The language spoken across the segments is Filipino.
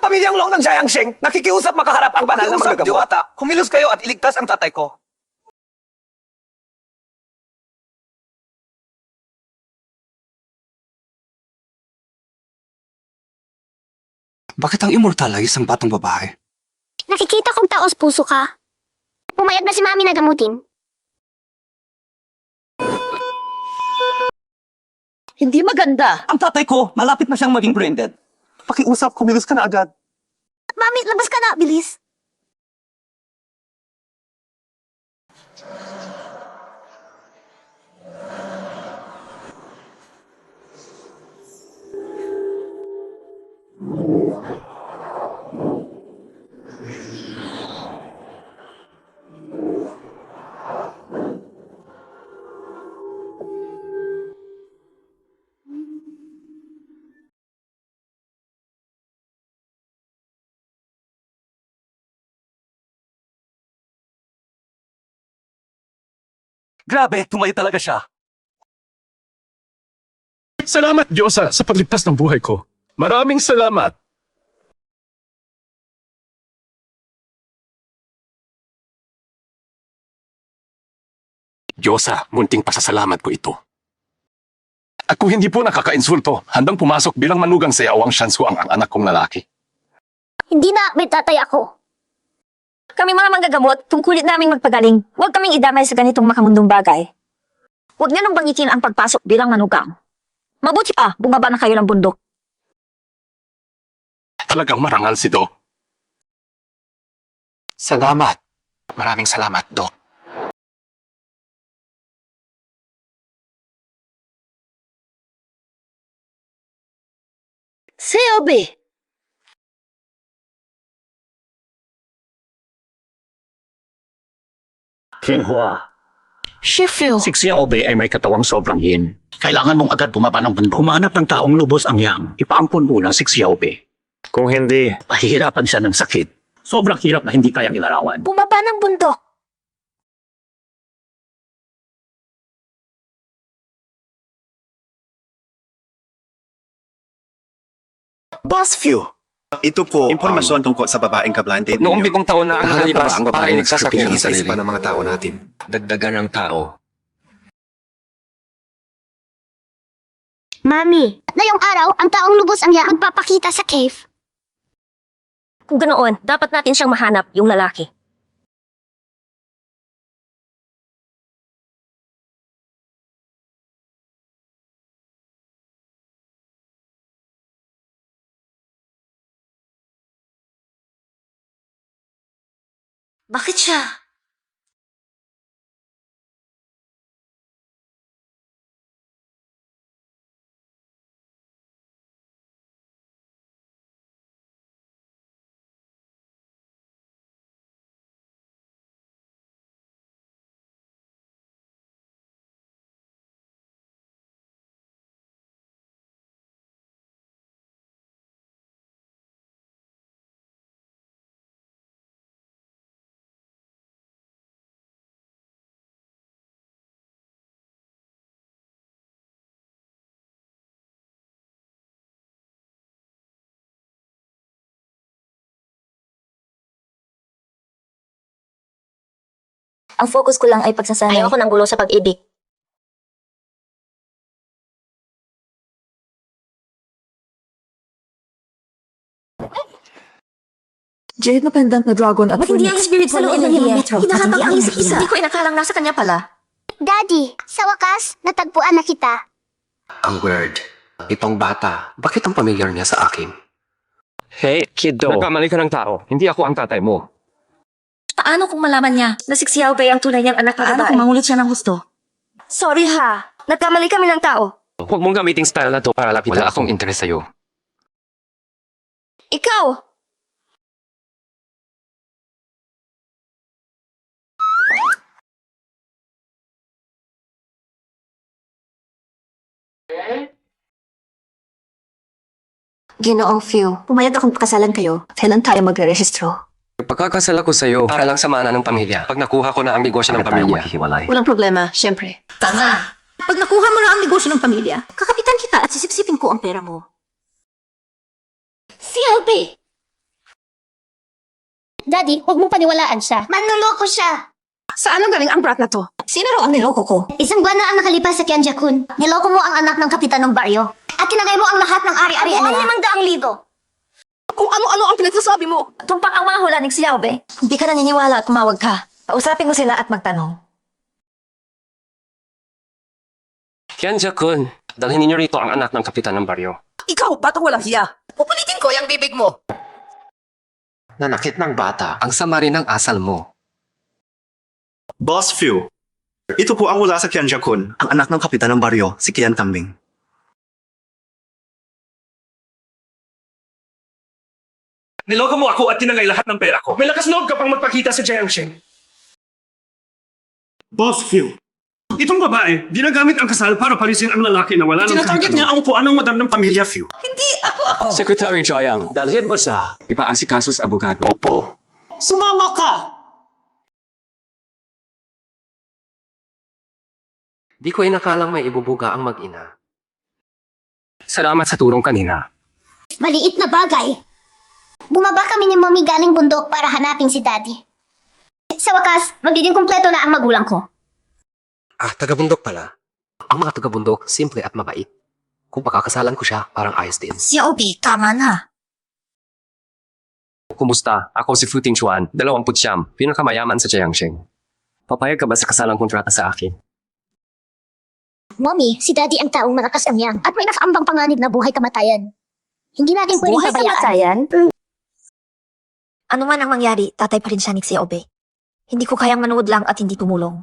pamilyang Long ng Jiangsheng, nakikiusap makaharap ang banal na mga gamot. Diwata, kumilos kayo at iligtas ang tatay ko. Bakit ang immortal ay isang batang babae? Nakikita kong taos puso ka. Pumayag na si Mami na gamutin. Hindi maganda. Ang tatay ko, malapit na siyang maging brain-dead. Pakiusap, kumilos ka na agad. Mami, labas ka na, bilis. Grabe, tumayo talaga siya. Salamat, Diyosa, sa pagligtas ng buhay ko. Maraming salamat. Diyosa, munting pasasalamat ko ito. At kung hindi po nakakainsulto, handang pumasok bilang manugang sa Yawang Shansu ang anak kong lalaki. Hindi na, may tatay ako. Kami mga manggagamot, tungkulit naming magpagaling. Huwag kaming idamay sa ganitong makamundong bagay. Huwag niyo nang bangitin ang pagpasok bilang manugang. Mabuti pa, bumaba na kayo ng bundok. Talagang marangal si Do. Salamat. Maraming salamat, Doc. Seobe! Xinhua, Sheffield! si Xiaobe ay may katawang sobrang yin. Kailangan mong agad bumaba ng bundok. Humanap ng taong lubos ang yang. Ipaampun muna si Xiaobe. Kung hindi, Pahihirapan siya ng sakit. Sobrang hirap na hindi kayang ilarawan. Bumaba ng bundok. Boss Few, Ito po impormasyon tungkol sa babaeng kablante noong ninyo. bigong taon na ang nakalipas ang para babae inagsasakyan nagsasakyan ng sa sarili. isipan ng mga tao natin. Dagdagan ng tao. Mami, ngayong araw, ang taong lubos ang yang magpapakita sa cave. Kung ganoon, dapat natin siyang mahanap, yung lalaki. Bakit siya? Ang focus ko lang ay pagsasanay. Ayoko ng gulo sa pag-ibig. Jade na pendant na dragon at Ba't hindi ang spirit sa loob ng limang metro? Hinahatag ang isa-isa. Hindi ko inakalang nasa kanya pala. Daddy, sa wakas, natagpuan na kita. Ang word. Itong bata, bakit ang pamilyar niya sa akin? hey, kiddo. Nagkamali ka ng tao. Hindi ako ang tatay mo. Paano kung malaman niya na si Xiaobei ang tunay niyang anak na Paano babae? kung mangulot siya ng gusto? Sorry ha. Nagkamali kami ng tao. Huwag mong gamiting style na to para lapitan Wala ako. akong interes sa'yo. Ikaw! Ginoong Few, pumayag akong pakasalan kayo. Kailan tayo magre-rehistro? Pagkakasal ako sa'yo para lang samahan ng pamilya. Pag nakuha ko na ang negosyo ng Bakit tayo pamilya. maghihiwalay? Walang problema, syempre. Tanga! Pag nakuha mo na ang negosyo ng pamilya, Kakapitan kita at sisipsipin ko ang pera mo. Xiaobe! Daddy, huwag mong paniwalaan siya. Manluloko siya. Saan ang galing ang brat na to? Sino raw ang niloko ko? Isang buwan na ang nakalipas sa Kianja-kun. Niloko mo ang anak ng kapitan ng baryo. At tinagay mo ang lahat ng ari-arian nila. Ang 500,000. Kung ano-ano ang pinagsasabi mo. Tumpak ang mga hula ni Xiaobe. Hindi ka naniniwala at tumawag ka. Pausapin mo sila at magtanong. Kianja-kun, dalhin ninyo rito ang anak ng kapitan ng baryo. Ikaw, batang walang hiya. Pupulitin ko yung bibig mo. Nanakit ng bata. Ang sama rin ng asal mo. Boss Phil, ito po ang mula sa Kianja-kun, ang anak ng kapitan ng baryo, si Kian Kambing. Niloko mo ako at tinangay lahat ng pera ko. May lakas loob ka pang magpakita sa Jiangsheng. Boss Phil, itong babae, ginagamit ang kasal para palisin ang lalaki na wala ng Tinatarget niya ang upuan ng madam ng pamilya Phil. Secretary Joyang, dalhin mo sa ipaasikaso sa abogado. Opo. Sumama ka. Di ko inakalang may ibubuga ang mag-ina. Salamat sa tulong kanina. Maliit na bagay. Bumaba kami ni Mommy galing bundok para hanapin si Daddy. Sa wakas, magiging kumpleto na ang magulang ko. Taga-bundok pala. Ang mga taga-bundok, simple at mabait. Kung pakakasalan ko siya, parang ayos din. Xiaobe, tama na. Kumusta? Ako si Fu Tingchuan, 29, pinakamayaman sa Jiangsheng. Papayag ka ba sa kasalang kontrata sa akin? Mommy, si Daddy ang taong malakas ang yang at may nakaambang panganib na buhay-kamatayan. Hindi natin pwedeng Buhay pabayaan. kamatayan? Ano man ang mangyari, tatay pa rin siya ni Xiaobe. Hindi ko kayang manood lang at hindi tumulong.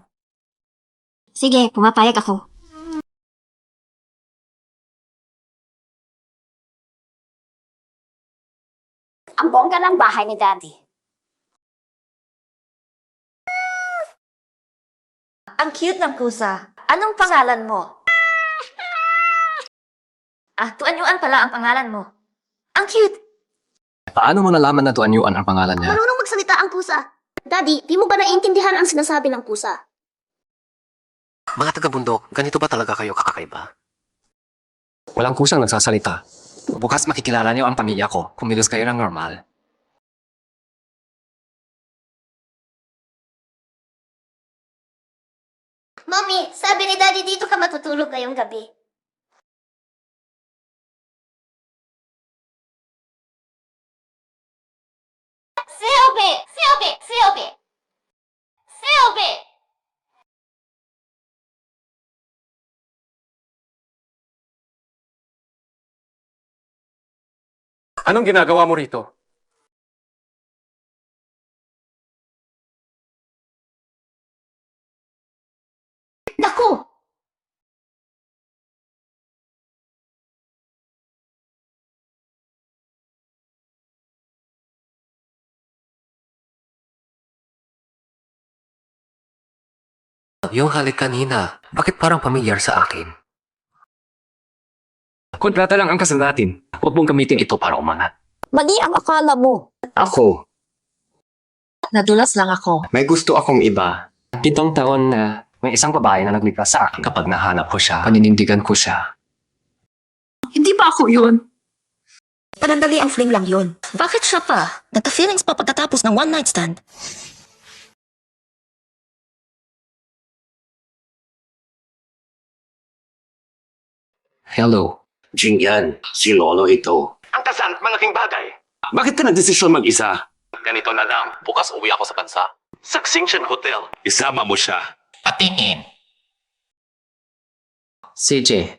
Sige, pumapayag ako. Ang bongga ng bahay ni Daddy. Ang cute ng pusa. Anong pangalan mo? Tuanyuan pala ang pangalan mo. Ang cute. Paano mo nalaman na tuanyuan ang pangalan niya? Marunong magsalita ang pusa. Daddy, di mo ba naiintindihan ang sinasabi ng pusa? Mga taga-bundok, ganito ba talaga kayo kakakaiba? Walang kusang nagsasalita. Bukas makikilala niyo ang pamilya ko. Kumilos kayo ng normal. Mommy, sabi ni Daddy dito ka matutulog ngayong gabi. Xiaobe! Xiaobe! Xiaobe! Xiaobe! Anong ginagawa mo rito? Naku! Yung halik kanina, bakit parang pamilyar sa akin? Kontrata lang ang kasal natin. Huwag mong gamitin ito para umangat. Mali ang akala mo. Ako, Nadulas lang ako. may gusto akong iba. 7 taon na may isang babae na nagligtas sa akin. Kapag nahanap ko siya, paninindigan ko siya. Hindi ba ako yun? Panandali ang fling lang yun. Bakit siya pa? Nagka-feelings pa pagkatapos ng one night stand. Hello. Jing yan, si Lolo ito. Ang kasal, malaking bagay. Bakit ka nagdesisyon mag-isa? Ganito na lang, bukas uwi ako sa bansa. Sa Xingshan Hotel. Isama mo siya. Patingin. CJ,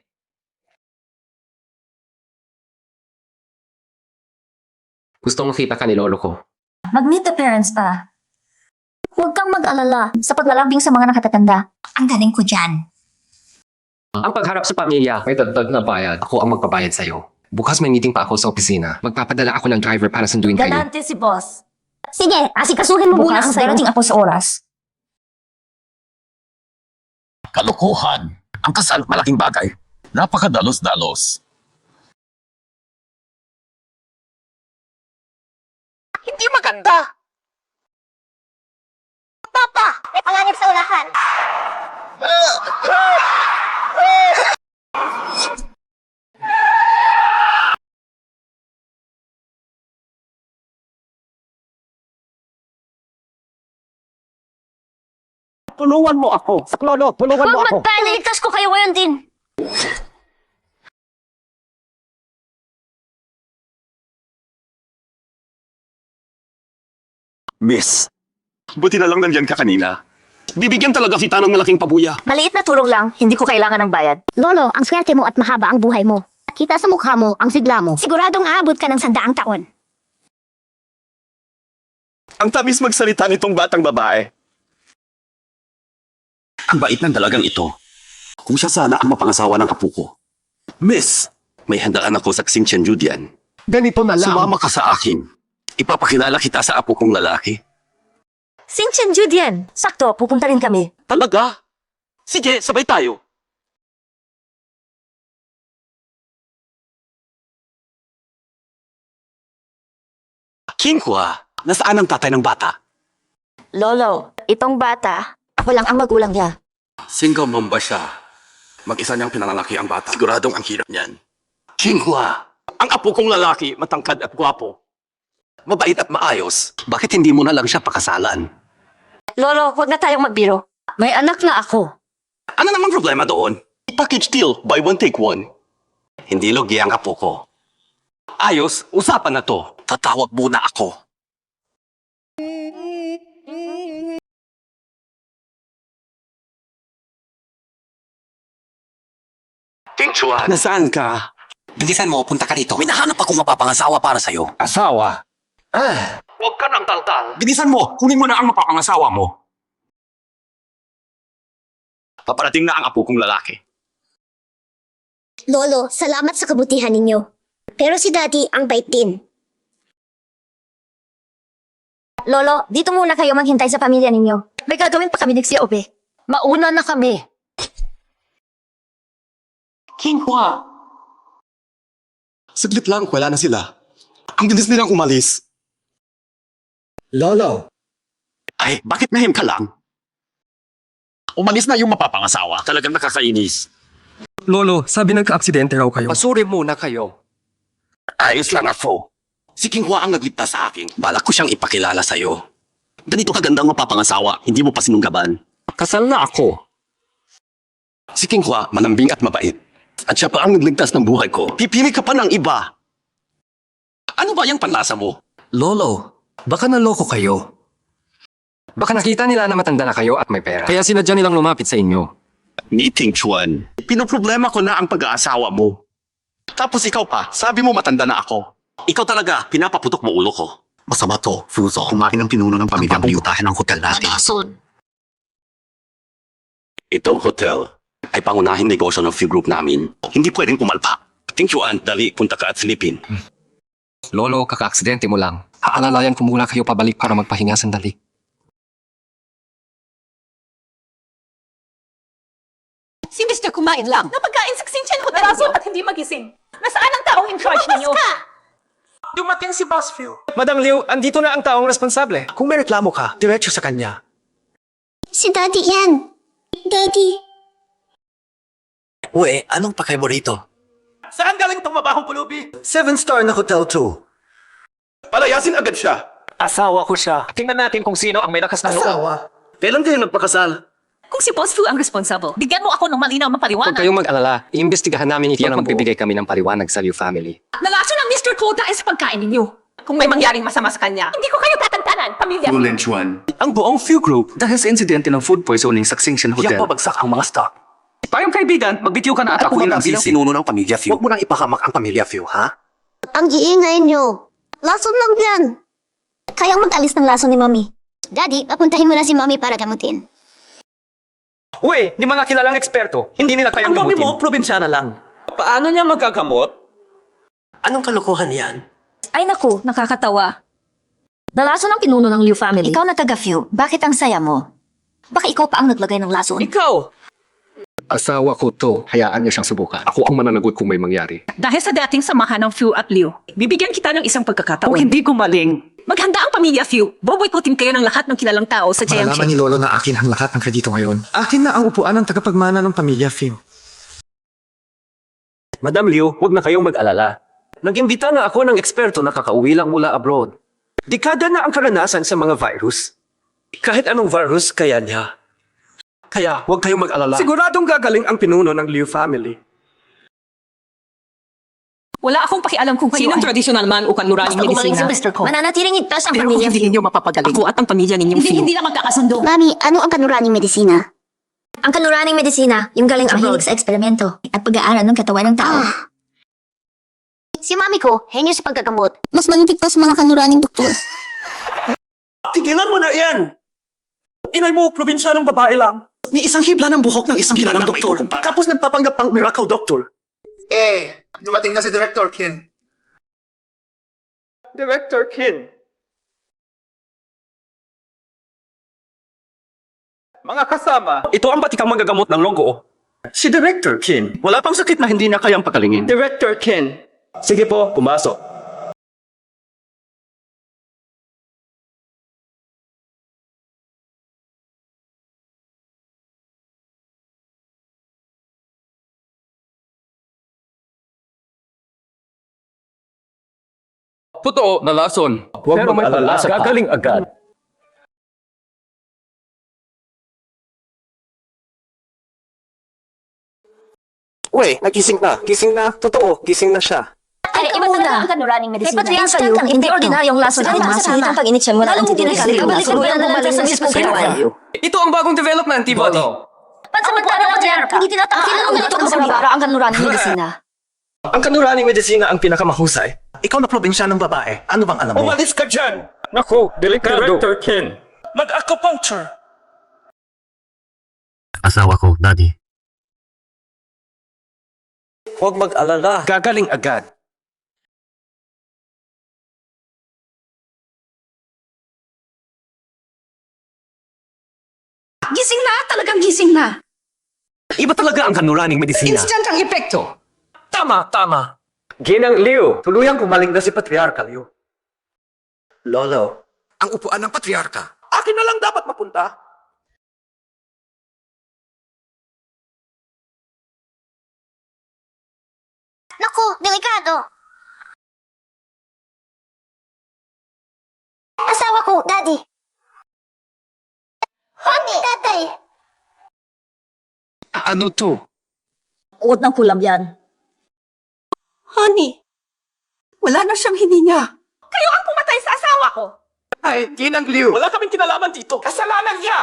gusto mong kita ka ni lolo ko. Mag-meet the parents pa. Huwag kang mag-alala sa paglalambing sa mga nakatatanda. Ang galing ko dyan. Ang pagharap sa pamilya. May dagdag na bayad. Ako ang magbabayad sa'yo. Bukas may meeting pa ako sa opisina. Magpapadala ako ng driver para sunduin kayo. Galante si boss. Sige, asikasuhin mo muna ang Bukas sayo. darating ako sa oras. Kalokohan. Ang kasal, malaking bagay. Napakadalos-dalos. Hindi maganda. Papa, may panganib sa ulahan. tulungan mo ako. Lolo, tulungan mo Huwag ako. magpaniligtas ko kayo ngayon din. Miss, buti na lang nandyan ka kanina. Bibigyan talaga kita ng malaking pabuya. Maliit na tulong lang, hindi ko kailangan ng bayad. Lolo, ang swerte mo at mahaba ang buhay mo. Kita sa mukha mo ang sigla mo. Siguradong aabot ka ng 100 taon. Ang tamis magsalita nitong batang babae. Ang bait ng dalagang ito. Kung siya sana ang mapangasawa ng apo ko. Miss, may handaan ako sa Xing Chen Judian. Ganito na lang. Sumama ka sa akin. Ipapakilala kita sa apo kong lalaki. Xingchen Judian. Sakto, pupunta rin kami. Talaga? Sige, sabay tayo. Kinghua, nasaan ang tatay ng bata? Lolo, itong bata, ako lang ang magulang niya. Single mom ba siya? Mag-isa niyang pinangalaki ang bata. Siguradong ang hirap niyan. Jinghua, ang apo kong lalaki, matangkad at gwapo. Mabait at maayos. Bakit hindi mo na lang siya pakasalan? Lolo, huwag na tayong magbiro. May anak na ako. Ano namang problema doon? Package deal, buy one take one. Hindi logi ang apo ko. Ayos, usapan na to. Tatawag muna ako. King Chuan. Nasaan ka? Bilisan mo, punta ka dito. May nahanap akong mapapangasawa para sa'yo. Asawa? Huwag ka nang taltal. Bilisan mo, kunin mo na ang mapapangasawa mo. Paparating na ang apo kong lalaki. Lolo, salamat sa kabutihan ninyo. Pero si Daddy ang bait din. Lolo, dito muna kayo maghintay sa pamilya ninyo. May gagawin pa kami ni COB. Mauna na kami. Kinghua! Saglit lang, wala na sila. Ang bilis nilang umalis. Lolo, Ay, bakit nahim ka lang? Umalis na yung mapapangasawa. Talagang nakakainis. Lolo, sabi nagka-aksidente raw kayo. pasuri muna kayo. Ayos lang ako. Si Kinghua ang nagligtas sa akin. Balak ko siyang ipakilala sa'yo. Ganito kagandang mapapangasawa, hindi mo pa sinunggaban. Kasal na ako. Si Kinghua, malambing at mabait. At siya pa ang nagligtas ng buhay ko. Pipili ka pa ng iba. Ano ba yung panlasa mo? Lolo, baka naloko kayo. Baka nakita nila na matanda na kayo at may pera. Kaya sinadya nilang lumapit sa inyo. Ni Ting Chuan, pinoproblema ko na ang pag-aasawa mo. Tapos ikaw pa, sabi mo matanda na ako. Ikaw talaga, pinapaputok mo ulo ko. Masama to, Fuzo. Kumain ng pinuno ng pamilya ang putahin ng hotel natin. Itong hotel ay pangunahing negosyo ng few group namin. Hindi pwedeng pumalpa. Ting Chuan, dali, punta ka at silipin. Lolo, kaka-aksidente mo lang. Aalalayan ko muna kayo pabalik para magpahinga sandali. Si Mr. kumain lang. Napagkain sa Xingchen Hotel at hindi magising. Nasaan ang taong in charge ninyo? Dumating si Boss Phil. Madam Liu, andito na ang taong responsable. Kung may reklamo ka, diretso sa kanya. Si Daddy yan. Daddy. Uwe, anong pakay mo rito? Saan galing itong mabahong pulubi? 7-star na hotel 2. Palayasin agad siya. Asawa ko siya. Tingnan natin kung sino ang may lakas na loob. Asawa? Kailan kayo nagpakasal? Kung si Boss Fu ang responsible, bigyan mo ako ng malinaw na Huwag paliwanag. kayong mag-alala. Iimbestigahan namin ito at magbibigay kami ng paliwanag sa Liu family. Nalaso ng Mr. Ko dahil sa pagkain ninyo. Kung may mangyaring masama sa kanya, hindi ko kayo tatantanan, pamilya. Chuan. Ang buong Few Group dahil sa insidente ng food poisoning sa Xingchen Hotel. Yak pabagsak ang mga stock. Tayong kaibigan, magbitiw ka na at ako yung bilang pinuno ng pamilya Few. Huwag mo nang ipahamak ang pamilya Few, ha? Ang iingay nyo. Lason lang yan. Kayang mag-alis ng lason ni Mommy. Daddy, papuntahin mo na si Mommy para gamutin. Uwe, di mga kilalang eksperto, hindi nila kayang gamutin. Ang mo, probinsyana lang. Paano niya magagamot? Anong kalokohan yan? Ay naku, nakakatawa. Nalason ang pinuno ng Liu family. Ikaw na taga-Few, bakit ang saya mo? Baka ikaw pa ang naglagay ng lason? Ikaw! Asawa ko to. Hayaan niya siyang subukan. Ako ang mananagot kung may mangyari. Dahil sa dating samahan ng Fu at Liu, bibigyan kita ng isang pagkakataon. Kung hindi gumaling, maghanda ang pamilya Fu. Boboykotin kayo ng lahat ng kilalang tao sa Malalaman ni Jiangxi. Lolo na akin ang lahat ng kredito ngayon. Akin na ang upuan ng tagapagmana ng pamilya Phil. Madam Liu, huwag na kayong mag-alala. Nag-imbita na ako ng eksperto na kakauwi lang mula abroad. Dekada na ang karanasan sa mga virus. Kahit anong virus, kaya niya. Kaya huwag kayong mag-alala. Siguradong gagaling ang pinuno ng Liu family. Wala akong pakialam kung sinong traditional man o kanluraning medisina. Mananatiling igtas ang Pero pamilya. hindi ninyo mapapagaling. Ako at ang pamilya ninyong Phil. na magkakasundo. Mami, ano ang kanuraning medisina? Ang kanluraning medisina, yung galing abroad sa eksperimento at pag-aaral ng katawan ng tao. Si mami ko, henyo sa paggagamot. Mas manipig pa sa mga kanuraning doktor. Tigilan mo na yan! Inay mo, probinsyanong babae lang. Ni isang hibla ng buhok ng isang kilalang doktor. Tapos nagpapanggap pang miracle doctor. Dumating na si Director Kin. Director Kin. Mga kasama, ito ang batikang magagamot ng longgo. Si Director Kin, wala pang sakit na hindi na kayang pagalingin. Director Kin. Sige po, pumasok. Totoo na lason. Huwag Pero may mag-alala, pag-asa pa. gagaling agad. Uy, nagising na. Gising na. Totoo, gising na siya. Ay, iba talaga ang kanluraning medisina. Kay Patriarca Instant yun, ang hindi epekto. ordinaryong lason ng mga salita. Pag iniksyon mo na ang titinikali, kabalik-kabalik na lang sa mismong katawan. Ito ang bagong development, antibody. Pansamantala ng Patriarca, hindi tinatakil ang ganito ang sabara ang kanluraning medisina. Ang kanuraning medisina ang pinakamahusay. Ikaw na probinsyanong babae. Ano bang alam mo? Umalis ka dyan! Naku, delikado. Director Ken, mag-acupuncture. Asawa ko, Daddy. Huwag mag-alala. Gagaling agad. Gising na! Talagang gising na! Iba talaga ang kanuraning medisina. Instant ang epekto! Tama, tama. Ginang Liu, tuluyang gumaling na si Patriarka Liu. Lolo, Ang upuan ng patriarka. akin na lang dapat mapunta. Naku, delikado. Asawa ko, Daddy. Honey, Tatay. Ano to? Uot ng kulam yan. Honey, wala na siyang hininga. Kayo ang pumatay sa asawa ko! Ay, Ginang Liu, wala kaming kinalaman dito. Kasalanan niya.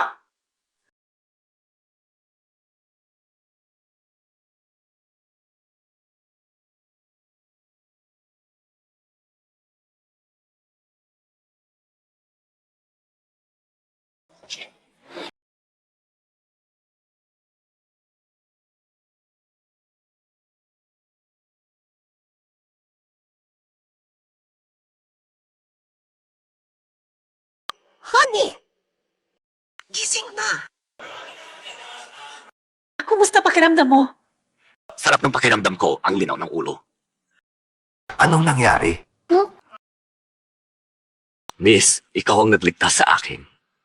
Honey! Gising na! Kumusta pakiramdam mo? Sarap ng pakiramdam ko ang linaw ng ulo. Anong nangyari? Miss, ikaw ang nagligtas sa akin.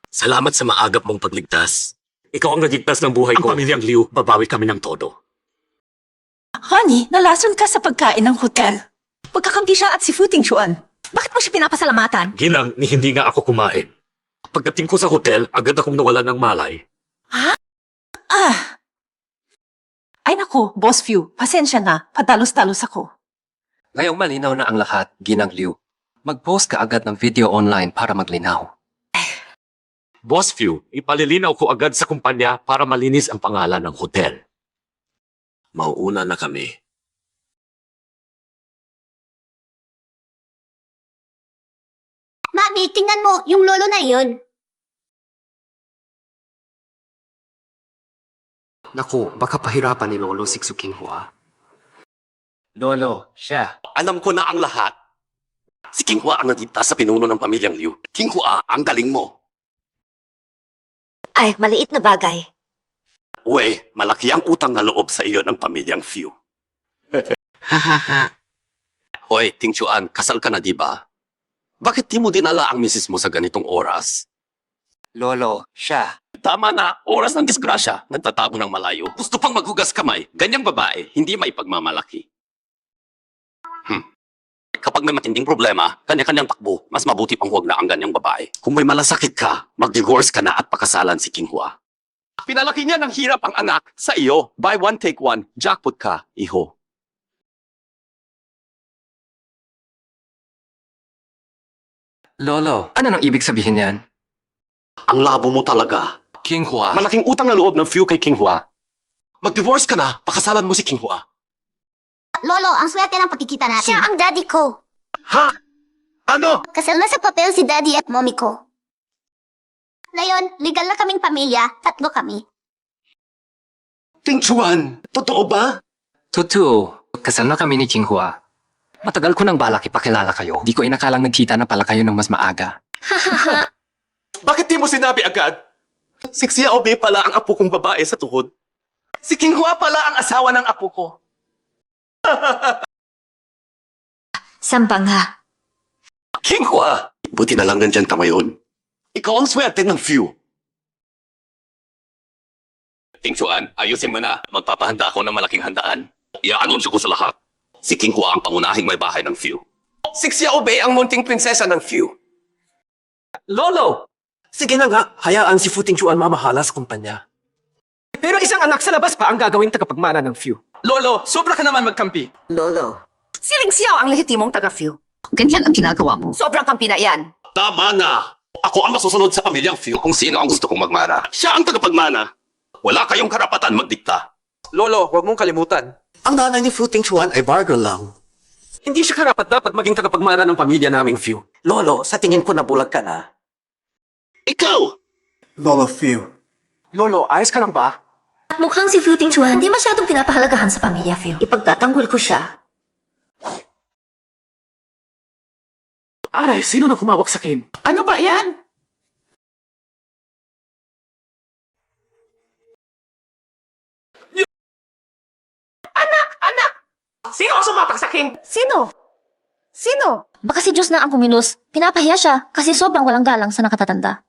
Salamat sa maagap mong pagligtas. Ikaw ang nagligtas ng buhay ko. Ang pamilyang Liu, babawi kami ng todo. Honey, nalason ka sa pagkain ng hotel. Pagkakambisya at si Futing Chuan. Bakit mo siya pinapasalamatan? Ginang, ni hindi nga ako kumain. Pagdating ko sa hotel, agad akong nawalan ng malay. Ay nako, Boss Few, pasensya na. Padalos-dalos ako. Ngayong malinaw na ang lahat, Ginang Liu. Mag-post ka agad ng video online para maglinaw. Boss Few, ipalilinaw ko agad sa kumpanya para malinis ang pangalan ng hotel. Mauuna na kami. Mami, tingnan mo, yung lolo na yun. Naku, baka pahirapan ni Lolo si Qinghua. Lolo, siya. Alam ko na ang lahat. Si Qinghua ang nagligtas sa pinuno ng pamilyang Liu. Qinghua, ang galing mo. Ay, maliit na bagay. Uwe, malaki ang utang na loob sa iyo ng pamilyang Few. Hoy, Ting Chuan, kasal ka na di ba? Bakit di mo dinala ang misis mo sa ganitong oras? Lolo, siya. Tama na, oras ng disgrasya, nagtatago ng malayo. Gusto pang maghugas kamay, ganyang babae, hindi may pagmamalaki. Kapag may matinding problema, kanya-kanyang takbo, mas mabuti pang huwag na ang ganyang babae. Kung may malasakit ka, mag-divorce ka na at pakasalan si Qinghua. Pinalaki niya ng hirap ang anak sa iyo. Buy one, take one. Jackpot ka, iho. Lolo, ano nang ibig sabihin yan? Ang labo mo talaga. King Hua. Malaking utang na loob ng few kay King Hua. Mag-divorce ka na, pakasalan mo si King Hua. Lolo, ang swerte ng pagkikita natin. Siya ang daddy ko. Ha? Ano? Kasal na sa papel si daddy at mommy ko. Ngayon, legal na kaming pamilya, 3 kami. Ting Chuan, totoo ba? Totoo, kasal na kami ni King Hua. Matagal ko nang balak ipakilala kayo. Di ko inakalang nagkita na pala kayo ng mas maaga. Bakit di mo sinabi agad? Si Xiaobi pala ang apo kong babae sa tuhod. Si King Hua pala ang asawa ng apo ko. Sampang ha. King Hua! Buti na lang nandyan ka ngayon. Ikaw ang swerte ng few. Ting Chuan, ayusin mo na. Magpapahanda ako ng malaking handaan. I-anunsyo ko sa lahat. Si King Hua ang pangunahing may bahay ng few. Si Xiaobi ang munting prinsesa ng few. Lolo! Sige na nga, hayaan si Fu Tingchuan mamahala sa kumpanya. Pero isang anak sa labas pa ang gagawing tagapagmana ng few. Lolo, sobra ka naman magkampi. Lolo. Siling Xiao ang lehitimong taga-Few. Ganyan ang ginagawa mo. Sobrang kampi na yan. Tama na! Ako ang masusunod sa pamilyang few kung sino ang gusto kong magmana. Siya ang tagapagmana. Wala kayong karapatan magdikta. Lolo, huwag mong kalimutan. Ang nanay ni Fu Tingchuan ay barger lang. Hindi siya karapat-dapat maging tagapagmana ng pamilya naming few. Lolo, sa tingin ko nabulag ka na. Ikaw! Lolo Few. Lolo, ayos ka lang ba? At mukhang si Fu Tingchuan hindi masyadong pinapahalagahan sa pamilya, Phil. Ipagtatanggol ko siya. Aray, sino na kumawak sa akin? Ano ba yan? Anak! Sino ang sumapak sa akin? Sino? Sino? Baka si Diyos na ang kumilos. Pinapahiya siya kasi sobrang walang galang sa nakatatanda.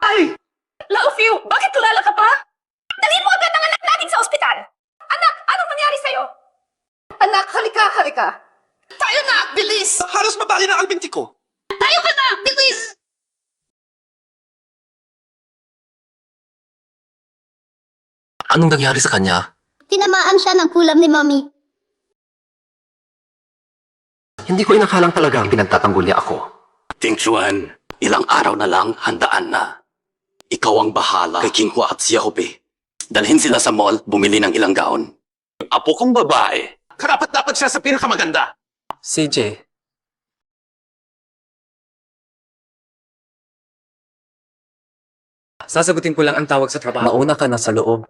Ay! Lao Few, bakit tulala ka pa? Dalhin mo agad ang anak natin sa ospital! Anak, anong nangyari sa'yo? Anak, halika! Tayo na, bilis! Halos mabali na ang binti ko. Tayo ka na, bilis! Anong nangyari sa kanya? Tinamaan siya ng kulam ni mommy. Hindi ko inakalang talaga ang pinagtatanggol niya ako. Ting Chuan, ilang araw na lang, handaan na. Ikaw ang bahala kay King Hua at Xiaobi. Dalhin sila sa mall, bumili ng ilang gaon. Apo kong babae. Karapat dapat siya sa pinakamaganda. CJ, sasagutin ko lang ang tawag sa trabaho. Mauna ka na sa loob.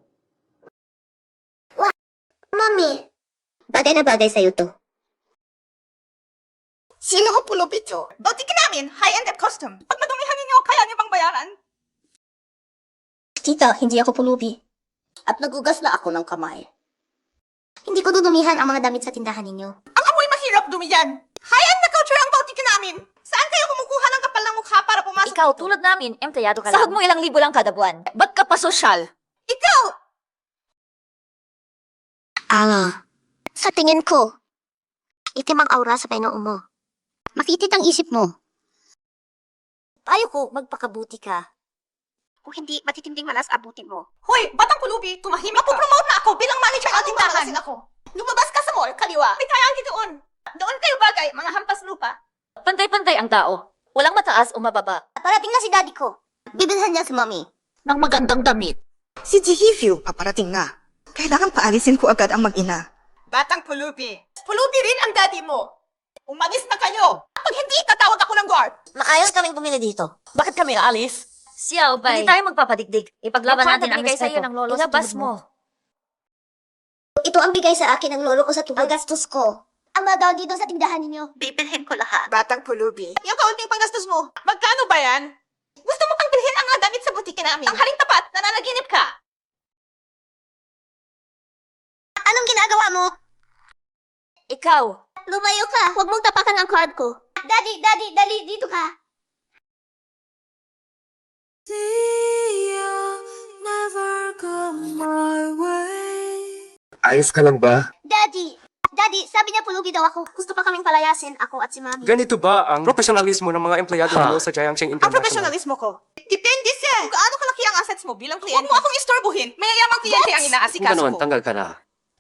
Mommy, bagay na bagay sa'yo to. Sino ang pulupit yun? Boutique namin, high-end at custom. Pag madumihan ninyo, kaya niyo bang bayaran? Tita, hindi ako pulubi. At nagugas na ako ng kamay. Hindi ko dudumihan ang mga damit sa tindahan ninyo. Ang amoy mahirap dumiyan. High-end na culture ang boutique namin. Saan kayo kumukuha ng kapal ng mukha para pumasok? Ikaw, tulad namin, empleyado ka lang. Sahod mo ilang libo lang kada buwan. Ba't ka pa sosyal? Ikaw! Sa tingin ko, itim ang aura sa painoo mo. Makitid ang isip mo. Payo ko, magpakabuti ka. Kung hindi, matitinding malas abutin mo. Hoy, batang pulubi, tumahimik ka. Mapopromote na ako bilang manager ng tindahan. Ako. Lumabas ka sa mall, kaliwa. May kayaan doon. Doon kayo bagay, mga hampas lupa. Pantay-pantay ang tao. Walang mataas o mababa. Parating na si daddy ko. Bibilhan niya si mommy. Ng magandang damit. Si Jihifyu, paparating na. Kailangan paalisin ko agad ang mag-ina. Batang pulubi. Pulubi rin ang daddy mo. Umalis na kayo. Pag hindi, tatawag ako ng guard. Maayos kaming bumili dito. Bakit kami aalis? Siyaw, bay. Hindi tayo magpapadigdig. Ipaglaban natin ang respeto. Ng lolo ilabas mo. Ito ang bigay sa akin ng lolo ko sa tubig. Ang gastos ko. Ang mga gawin dito sa tindahan ninyo. Bibilhin ko lahat. Batang pulubi. Yung kaunting panggastos mo, magkano ba yan? Gusto mo pang bilhin ang mga damit sa butike namin. Ang haling tapat, nananaginip ka. Anong ginagawa mo? Ikaw. Lumayo ka. Huwag mong tapakan ang card ko. Daddy, dali, dito ka. Ayos ka lang ba? Daddy, Daddy, sabi niya pulubi daw ako. Gusto pa kaming palayasin, ako at si Mami. Ganito ba ang profesionalismo ng mga empleyado mo sa Jiangxing Ang International? professionalismo ko. Depende siya. Kung gaano kalaki ang assets mo bilang kliyente. Huwag mo akong istorbohin. Mayayamang kliyente ang Kung inaasikaso ganoon, ko. tanggal ka na.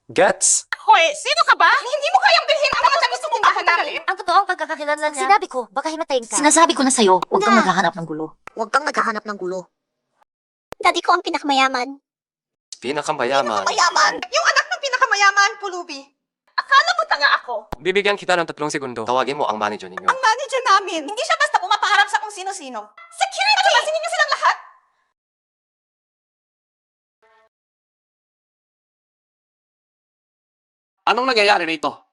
Gets? Hoy, sino ka ba? Hindi mo kayang bilhin ang mga gusto mong mahanapin. Ang totoong pagkakakilala niya. Sinabi ko, baka himatayin ka. Sinasabi ko na sa'yo, huwag kang Na. maghahanap ng gulo. Huwag kang naghahanap ng gulo. Daddy ko ang pinakamayaman. Pinakamayaman. Mayaman. Yung anak ng pinakamayaman, pulubi. Akala mo tanga ako. Bibigyan kita ng 3 segundo. Tawagin mo ang manager ninyo. Ang manager namin, hindi siya basta pumapaharap sa kung sino-sino. Security! Papasin niyo silang lahat. Anong nangyayari rito?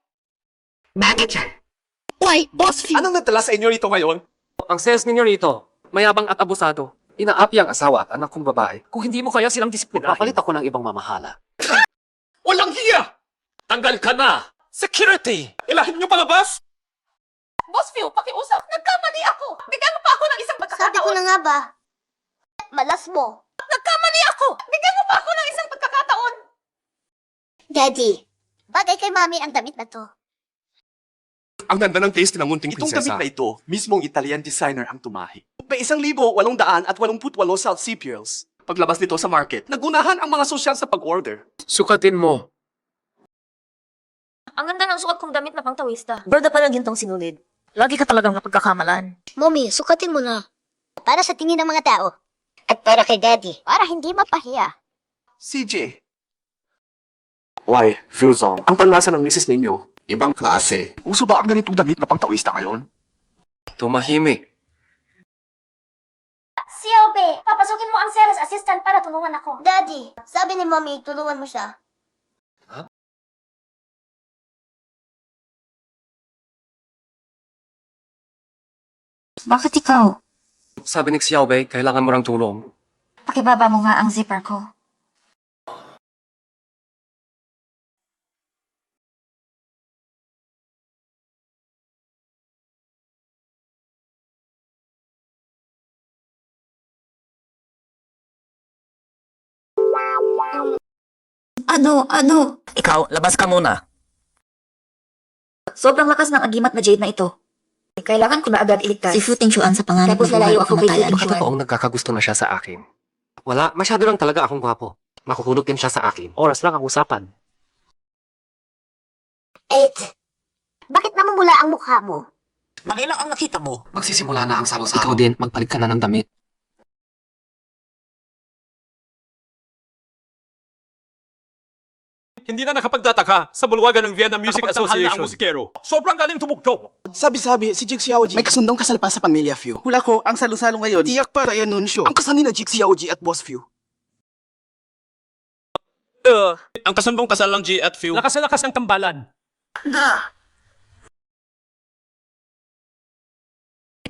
Manager. Why, boss Phil? Anong natala sa inyo rito ngayon? Ang sales ninyo rito, mayabang at abusado. Inaapi ang asawa at anak kong babae. Kung hindi mo kaya silang disiplinahin. Papalit ako ng ibang mamahala. Walang hiya! Tanggal ka na! Security! Ilahin niyo palabas! Boss Phil, pakiusap. Nagkamali ako. Bigyan mo pa ako ng isang Sabi ko pagkakataon. na nga ba? Malas mo. Nagkamali ako. Bigyan mo pa ako ng isang pagkakataon. Daddy, bagay kay Mami ang damit na to. Ang ganda ng taste ng munting Itong prinsesa. damit na ito, mismong Italian designer ang tumahi. May 1,888 South Sea Pearls. Paglabas nito sa market, nagunahan ang mga sosyal sa pag-order. Sukatin mo. Ang ganda ng sukat kong damit na pangtawista. Berda pala gintong sinulid. Lagi ka talagang napagkakamalan. Mommy, sukatin mo na. Para sa tingin ng mga tao. At para kay Daddy. Para hindi mapahiya. CJ, Why, Fuzong? Ang panlasa ng misis ninyo. Ibang klase. Uso ba ang ganitong damit na pangtawista ngayon? Tumahimik. Siobe, papasukin mo ang sales assistant para tulungan ako. Daddy, sabi ni Mommy, tulungan mo siya. Bakit ikaw? Sabi ni Xiaobei, kailangan mo ng tulong. Pakibaba mo nga ang zipper ko. Ano? Ikaw, labas ka muna. Sobrang lakas ng agimat na jade na ito. Kailangan ko na agad iligtas. Si Futing Chuan sa pangalan Tapos lalayo ako kay Futing Baka totoong nagkakagusto na siya sa akin. Wala, masyado lang talaga akong gwapo. Makukulog din siya sa akin. Oras lang ang usapan. 8. Bakit namumula ang mukha mo? Manila ang nakita mo. Magsisimula na ang salo-salo. Ikaw din, magpalit ka na ng damit. Hindi na nakapagtataka sa bulwagan ng Vienna Music Association. musikero. Sobrang galing tumugtog. sabi-sabi, si Jig Xiaoji, may kasundong kasal pa sa pamilya Few. Hula ko, ang salo-salo ngayon, tiyak para i-anunsyo. Ang kasal ni na Jig Xiaoji at Boss Few. Ang kasundong kasal ng G at Few. Lakas ng tambalan.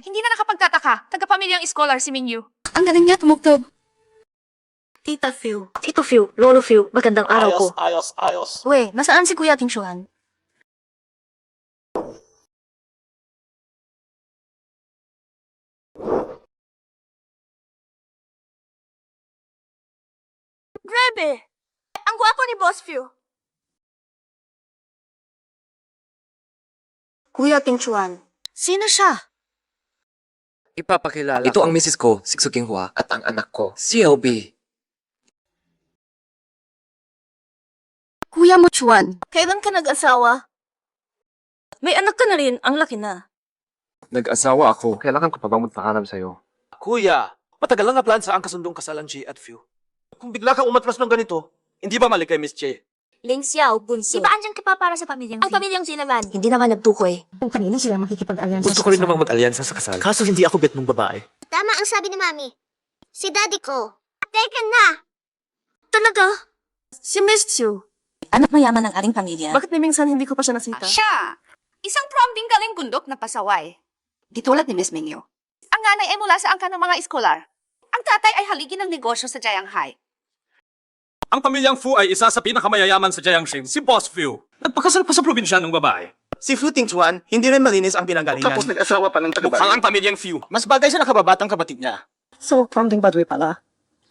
Hindi na nakapagtataka. Taga-pamilyang scholar si Mingyu. Ang galing niya tumugtog. Tita Phil. Tito Phil, Lolo Phil, magandang araw po. Ayos. We, nasaan si Kuya Ting Chuan? Grabe! Ang gwapo ni Boss Phil. Kuya Ting Chuan. Sino siya? Ipapakilala. Ito ang misis ko, si Suking Hua, at ang anak ko, si Xiaobi. Kuya mo Chuan. Kailan ka nag-asawa? May anak ka na rin, ang laki na. Nag-asawa ako. Kailangan ko pa bang magpaalam sa'yo? Kuya, matagal lang na plan sa ang kasundong kasalan J at Few. Kung bigla kang umatras ng ganito, hindi ba mali kay Miss J? Ling Xiao, bunso. Di ba andyan ka pa para sa pamilyang Ang pamilyang G naman. Hindi naman nagtukoy. Kung kanina sila makikipag-alyansa. Gusto ko rin namang mag-alyansa sa kasal. Kaso hindi ako bet mong babae. Tama ang sabi ni Mami. Si Daddy ko. Taken na! Talaga? Si Miss Chu. Anak mayaman ng aring pamilya. Bakit ni minsan hindi ko pa siya nasita? Siya! Isang prompting galing bundok na pasaway. Di tulad ni Miss Mingyo. Ang nanay ay mula sa angka ng mga iskolar. Ang tatay ay haligi ng negosyo sa Jianghai. Ang pamilyang Fu ay isa sa pinakamayayaman sa Jiangxing, si Boss Fu. Nagpakasal pa sa probinsya ng babae. Si Futing Chuan, hindi rin malinis ang pinanggalingan. Tapos nag-asawa pa ng Mukhang ang pamilyang Fu. mas bagay sa nakababatang kapatid niya. So, prompting bad way pala.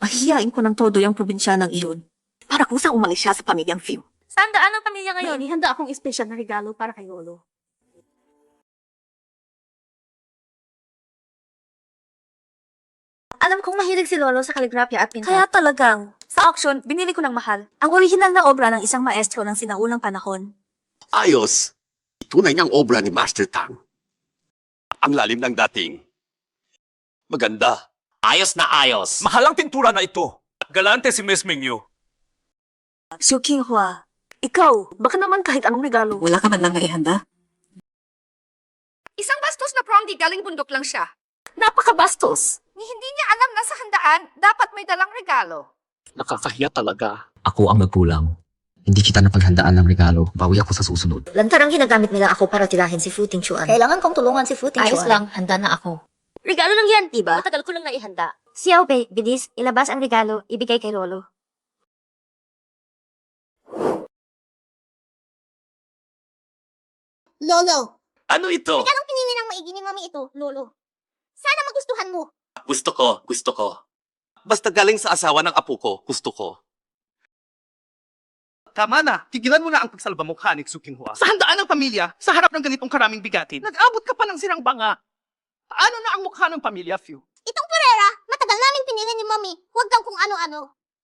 Mahihiyain ko ng todo yung probinsya ng iyon. Para kusang umalis siya sa pamilyang Phil. Saan daan ang pamilya ngayon? May ihanda akong espesyal na regalo para kay Lolo. Alam kong mahilig si Lolo sa kaligrafya at pinta. Kaya talagang, sa auction, binili ko ng mahal. Ang original na obra ng isang maestro ng sinaulang panahon. Ayos. Tunay niyang obra ni Master Tang. Ang lalim ng dating. Maganda. Ayos na ayos. Mahalang pintura na ito. Galante si Miss Mingyu. Su Qinghua, ikaw, baka naman kahit anong regalo. Wala ka man lang naihanda? Isang bastos na prom di galing bundok lang siya. Napakabastos. Ni hindi niya alam na sa handaan, dapat may dalang regalo. Nakakahiya talaga. Ako ang nagkulang. Hindi kita napaghandaan ng regalo. Bawi ako sa susunod. Lantarang ginagamit nila ako para tirahin si Fu Tingchuan. Kailangan kong tulungan si Fu Tingchuan. Ayos lang, handa na ako. Regalo lang yan, diba? Matagal ko lang naihanda. Xiao Bei, bilis, ilabas ang regalo, ibigay kay Lolo. Lolo, Ano ito? anong pinili ng maigi ni Mami ito, Lolo? Sana magustuhan mo. Gusto ko. Basta galing sa asawa ng apo ko, gusto ko. Tama na. Tigilan mo na ang pagsalbamukha ni Su Qinghua. Sa handaan ng pamilya, sa harap ng ganitong karaming bigatin, nag-abot ka pa ng sirang banga. Paano na ang mukha ng pamilya, Few? Itong purera, matagal namin pinili ni Mami. Huwag kang kung ano-ano.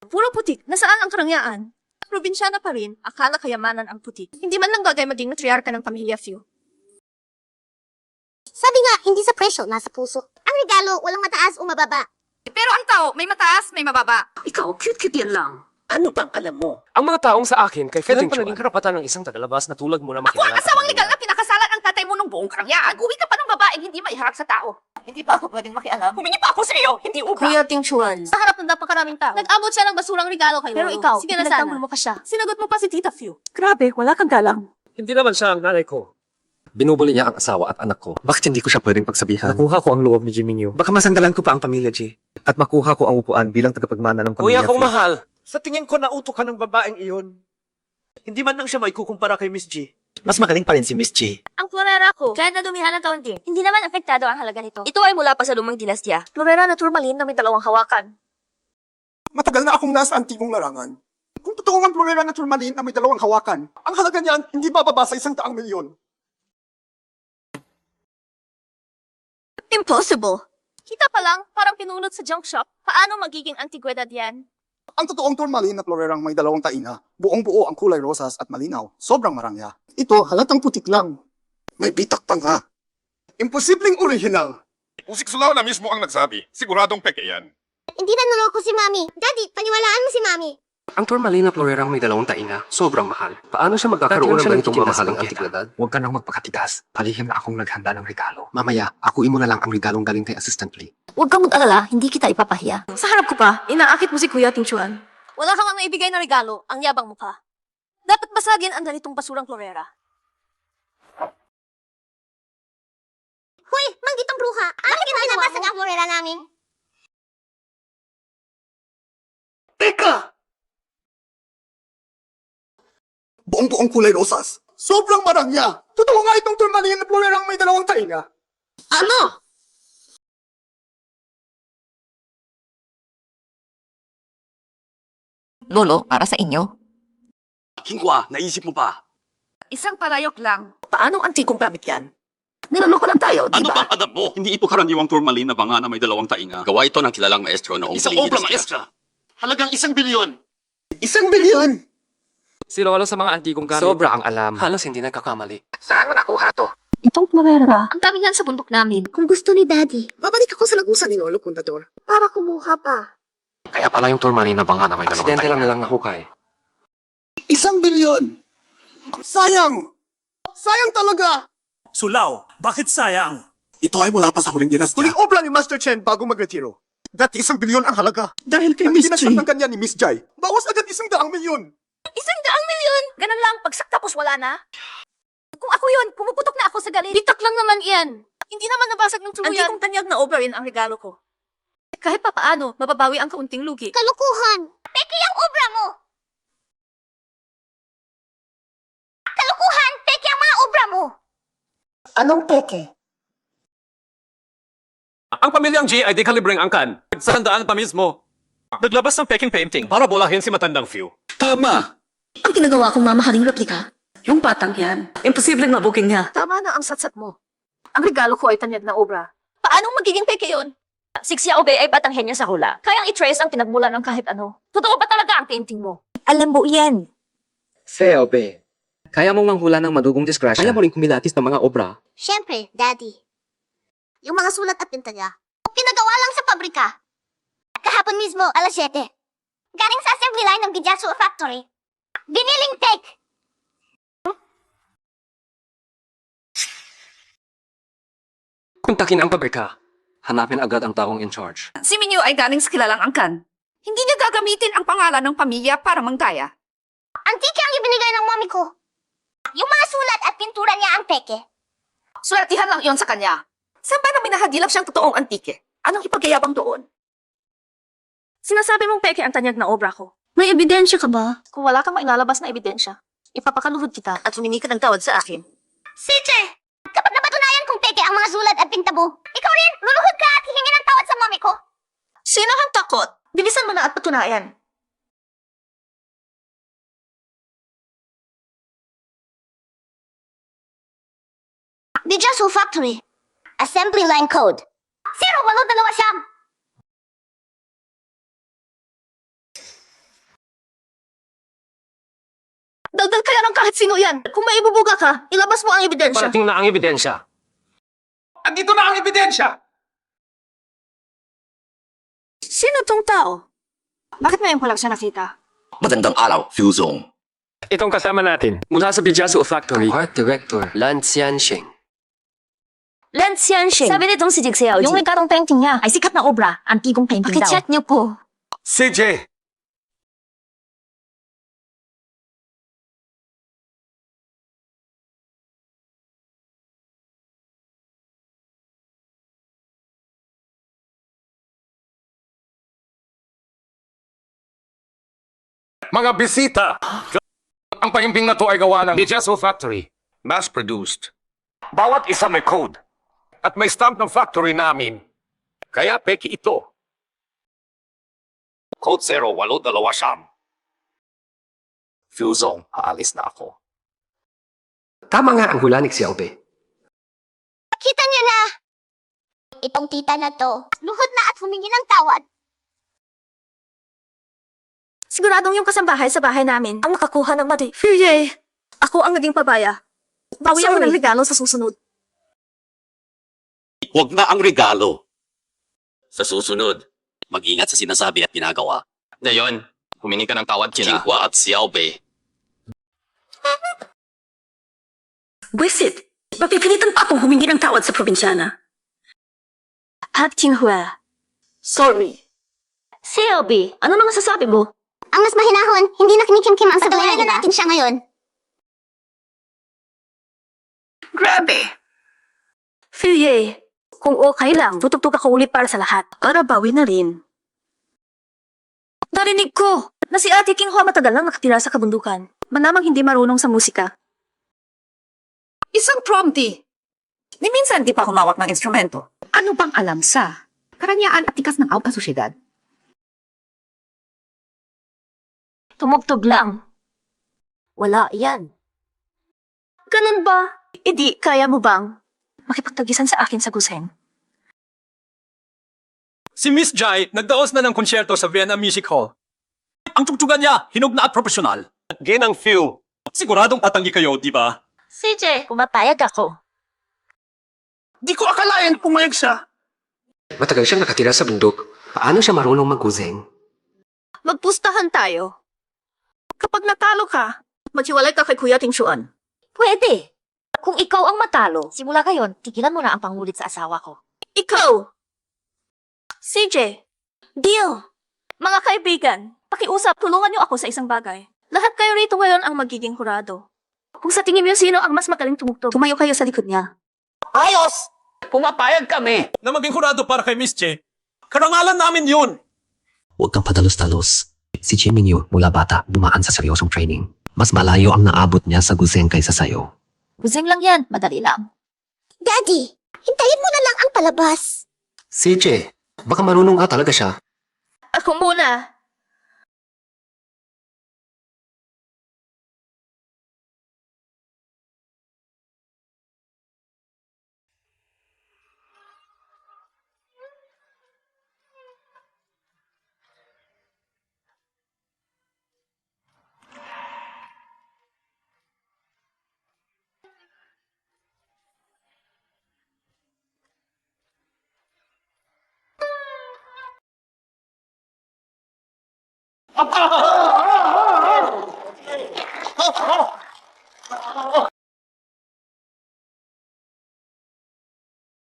Puro putik, nasaan ang karangyaan? Probinsyana pa rin, akala kayamanan ang putik. Hindi man lang bagay maging matriarka ng pamilya Few. Sabi nga, hindi sa presyo, nasa puso. Ang regalo, walang mataas o mababa. Pero ang tao, may mataas, may mababa. Ikaw, cute-cute yan lang. Ano bang alam mo? Ang mga taong sa akin kay Kailan Futing pa Chuan. naging karapatan ng isang tagalabas na tulad mo na Ako makilala? ang asawang legal na pinakasalan ang tatay mo ng buong karangyaan. Uwi ka pa ng babaeng hindi maiharap sa tao. Hindi pa ako pwedeng makialam. Humingi pa ako sa iyo, hindi ubra. Kuya Tingchuan, sa harap ng napakaraming tao, nag-abot siya ng basurang regalo kay Lolo. Pero ikaw, sige na sana. Mo pa siya. Sinagot mo pa si Tita Few. Grabe, wala kang galang. Hindi naman siya ang nanay ko. Binubuli niya ang asawa at anak ko. Bakit hindi ko siya pwedeng pagsabihan? Nakuha ko ang loob ni Jimmy New. Baka masanggalan ko pa ang pamilya, G. At makuha ko ang upuan bilang tagapagmana ng Kuya pamilya. kong Phil. mahal, sa tingin ko nauto ka ng babaeng iyon. Hindi man lang siya may kukumpara kay Miss G. Mas magaling pa rin si Miss G. Ang florera ko, kahit nadumihan ng kaunti, hindi naman apektado ang halaga nito. Ito ay mula pa sa lumang dinastya. Florera na turmalin na may dalawang hawakan. Matagal na akong nasa antigong larangan. Kung totoo ang florera na turmalin na may dalawang hawakan, ang halaga niyan hindi bababa sa 100 milyon. Impossible! Kita pa lang, parang pinunot sa junk shop. Paano magiging antigüedad yan? Ang totoong turmalin na florerang may dalawang taina, buong buo ang kulay rosas at malinaw, sobrang marangya. Ito, halatang putik lang. May bitak pa nga. Imposibleng original. Kung si Sulao na mismo ang nagsabi, siguradong peke yan. Hindi na nuloko si Mami. Daddy, paniwalaan mo si Mami. Ang turmalina florerang may dalawang taina, sobrang mahal. Paano siya magkakaroon ng ganitong mamahaling antigüedad? Huwag ka nang magpakatigas. Palihim na akong naghanda ng regalo. Mamaya, akuin mo na lang ang regalong galing kay Assistant Lee. Huwag kang mag-alala, hindi kita ipapahiya. Sa harap ko pa, inaakit mo si Kuya Tingchuan. Wala kang ang naibigay na regalo, ang yabang mo pa. Dapat basagin ang ganitong basurang florera. Hoy, manggitong bruha. Ano ginabasag ang florera namin? Teka! Buong-buong kulay rosas. Sobrang marangya. Totoo nga itong turmalin na florerang may dalawang tainga. Ano? Lolo, para sa inyo. Qinghua, naisip mo pa? Isang parayok lang. Paano ang antikong gamit yan? Niloloko lang tayo, di Ano ba? bang alam mo? Hindi ito karaniwang turmalin na banga na may dalawang tainga. Gawa ito ng kilalang maestro noong Isang huling obra dinastya. maestra. Halagang 1 bilyon. 1 bilyon! Si Lolo sa mga antigong gamit. Sobra ang alam. Halos hindi nagkakamali. Saan mo nakuha to? Itong florera. Ang dami yan sa bundok namin. Kung gusto ni Daddy, Babalik ako sa lagusan ni Lolo Contador. para kumuha pa. Kaya pala yung turmalina banga na may dalawang Aksidente lang taina. nilang nahukay. 1 bilyon! Sayang! Sayang talaga! Sulao, bakit sayang? Ito ay mula pa sa huling dinastya. Huling obra ni Master Chen bago magretiro. Dati 1 bilyon ang halaga. Dahil kay Ang Miss G. dinasyak ng kanya ni Miss Jai, bawas agad 100 milyon. 100 milyon! Ganun lang, pagsak tapos wala na. Kung ako yun, pumuputok na ako sa galit. Bitak lang naman yan. Hindi naman nabasag ng tuluyan. Antikong tanyag na over ang regalo ko. Kahit pa paano, mababawi ang kaunting lugi. Kalukuhan! Peke ang obra mo! Kalukuhan! Peke ang mga obra mo! Anong peke? Ang pamilyang G ay dekalibreng angkan. Sa handaan pa mismo, naglabas ng peking painting para bolahin si matandang Few. Tama! Ang ginagawa kong mamahaling replika? Yung batang yan. Imposibleng mabuking niya. Tama na ang satsat mo. Ang regalo ko ay tanyag na obra. Paano magiging peke yun? Si Xiaobei ay batang henyo sa hula. Kayang i-trace ang pinagmulan ng kahit ano. Totoo ba talaga ang painting mo? Alam mo yan. Xiaobei, kaya mong manghula ng madugong disgrasya. Kaya mo rin kumilatis ng mga obra. Siyempre, Daddy. Yung mga sulat at pinta niya, pinagawa lang sa pabrika. Kahapon mismo, alas 7. Galing sa assembly line ng Bijatsu Factory. Biniling take. Kontakin ang pabrika. Hanapin agad ang taong in charge. Si Minyo ay galing sa kilalang angkan. Hindi niya gagamitin ang pangalan ng pamilya para mangkaya. Antike ang ibinigay ng mommy ko. Yung mga sulat at pintura niya ang peke. Suwertihan lang yon sa kanya. Saan ba namin nahagilap siyang totoong antike? Anong ipagkayabang doon? Sinasabi mong peke ang tanyag na obra ko. May ebidensya ka ba? Kung wala kang mailalabas na ebidensya, ipapakaluhod kita at humingi ka ng tawad sa akin. CJ! Kapag napatunayan kong peke ang mga sulat at pinta mo, ikaw rin, luluhod ka at hihingi ng tawad sa mommy ko. Sino ang takot? Bilisan mo na at patunayan. Bijatsu Factory. Assembly line code. 0827. Dagdag kaya ng kahit sino yan. Kung may ibubuga ka, ilabas mo ang ebidensya. Parating na ang ebidensya. Andito na ang ebidensya! Sino tong tao? Bakit ngayon ko lang siya nakita? Magandang araw, Fuzong. Itong kasama natin, mula sa Bijatsu Factory, Art Director Lan Xianxing. Lan Xianxing. Sabi nitong si Jig Xiaoji. Yung nagkarong painting niya ay sikat na obra. Antigong painting daw. Pakichat niyo po. CJ! Mga bisita! Ang pahimbing na to ay gawa ng Bijatsu Factory. Mass-produced. Bawat isa may code. At may stamp ng factory namin. Kaya peki ito. Code 0827. Fuzong, aalis na ako. Tama nga ang hula ni Xiaobei. Kita niyo na. Itong tita na to, luhod na at humingi ng tawad. Siguradong yung kasambahay sa bahay namin ang nakakuha ng mati. Fuye! Ako ang naging pabaya. Bawi ako ng regalo sa susunod. Huwag na ang regalo. Sa susunod, mag-ingat sa sinasabi at ginagawa. Ngayon, humingi ka ng tawad kina Jinghua at Xiaobei. Buisit! Mapipilitan pa akong humingi ng tawad sa probinsyana. At Jinghua, sorry. Xiaobi, ano nang masasabi mo? Ang mas mahinahon, hindi na kinikimkim ang sabayan na natin siya ngayon. Grabe! Fuye, kung okay lang, tutugtog ako ulit para sa lahat. Para bawi na rin. Narinig ko na si Ate King Hua matagal lang nakatira sa kabundukan. Manamang hindi marunong sa musika. Isang prompty. Ni minsan di pa humawak ng instrumento. Ano bang alam sa karanyaan at tikas ng awt na sosyedad? Tumugtog lang. Wala yan. Ganun ba? Di, kaya mo bang makipagtagisan sa akin sa Guseng? Si Miss Jai nagdaos na ng konsyerto sa Vienna Music Hall. Ang tugtugan niya, hinog na at profesional. Ginang few. Siguradong tatanggi kayo, di ba? CJ, pumapayag ako. Di ko akalain pumayag siya. Matagal siyang nakatira sa bundok. Paano siya marunong mag-guzeng? Magpustahan tayo. Kapag natalo ka, maghiwalay ka kay Kuya Tingshuan. Pwede. Kung ikaw ang matalo, simula ngayon, tigilan mo na ang pangulit sa asawa ko. Ikaw! CJ, deal! Mga kaibigan, pakiusap, tulungan niyo ako sa isang bagay. Lahat kayo rito ngayon ang magiging kurado. Kung sa tingin niyo sino ang mas magaling tumugtog, tumayo kayo sa likod niya. Ayos! Pumapayag kami. Na maging kurado para kay Miss Che. Karangalan namin yun! Huwag kang padalos-talos. Si Jin Mingyu mula bata dumaan sa seryosong training. Mas malayo ang naabot niya sa guzeng kaysa sayo. Guzeng lang yan, madali lang. Daddy, hintayin mo na lang ang palabas. CJ, baka marunong nga talaga siya. Ako muna.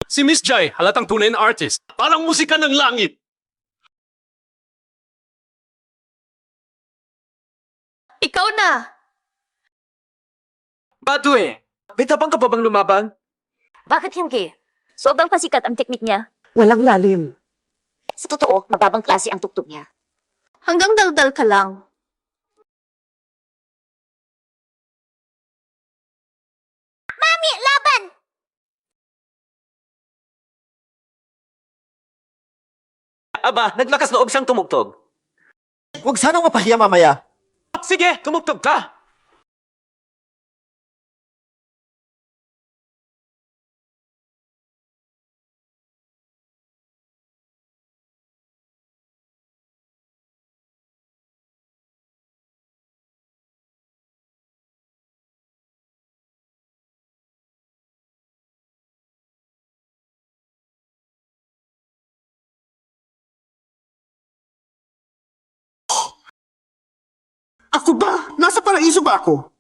Si Miss Jai, halatang tunay na artist. Parang musika ng langit. Ikaw na! Badwe, may tapang ka pa bang lumaban? Bakit hindi? Sobrang pasikat ang teknik niya. Walang lalim. Sa totoo, mababang klase ang tugtog niya. Hanggang daldal ka lang. Mami, laban! Aba, naglakas loob siyang tumugtog. Huwag sanang mapahiya mamaya. Sige, tumugtog ka! Ako ba? Nasa paraiso ba ako?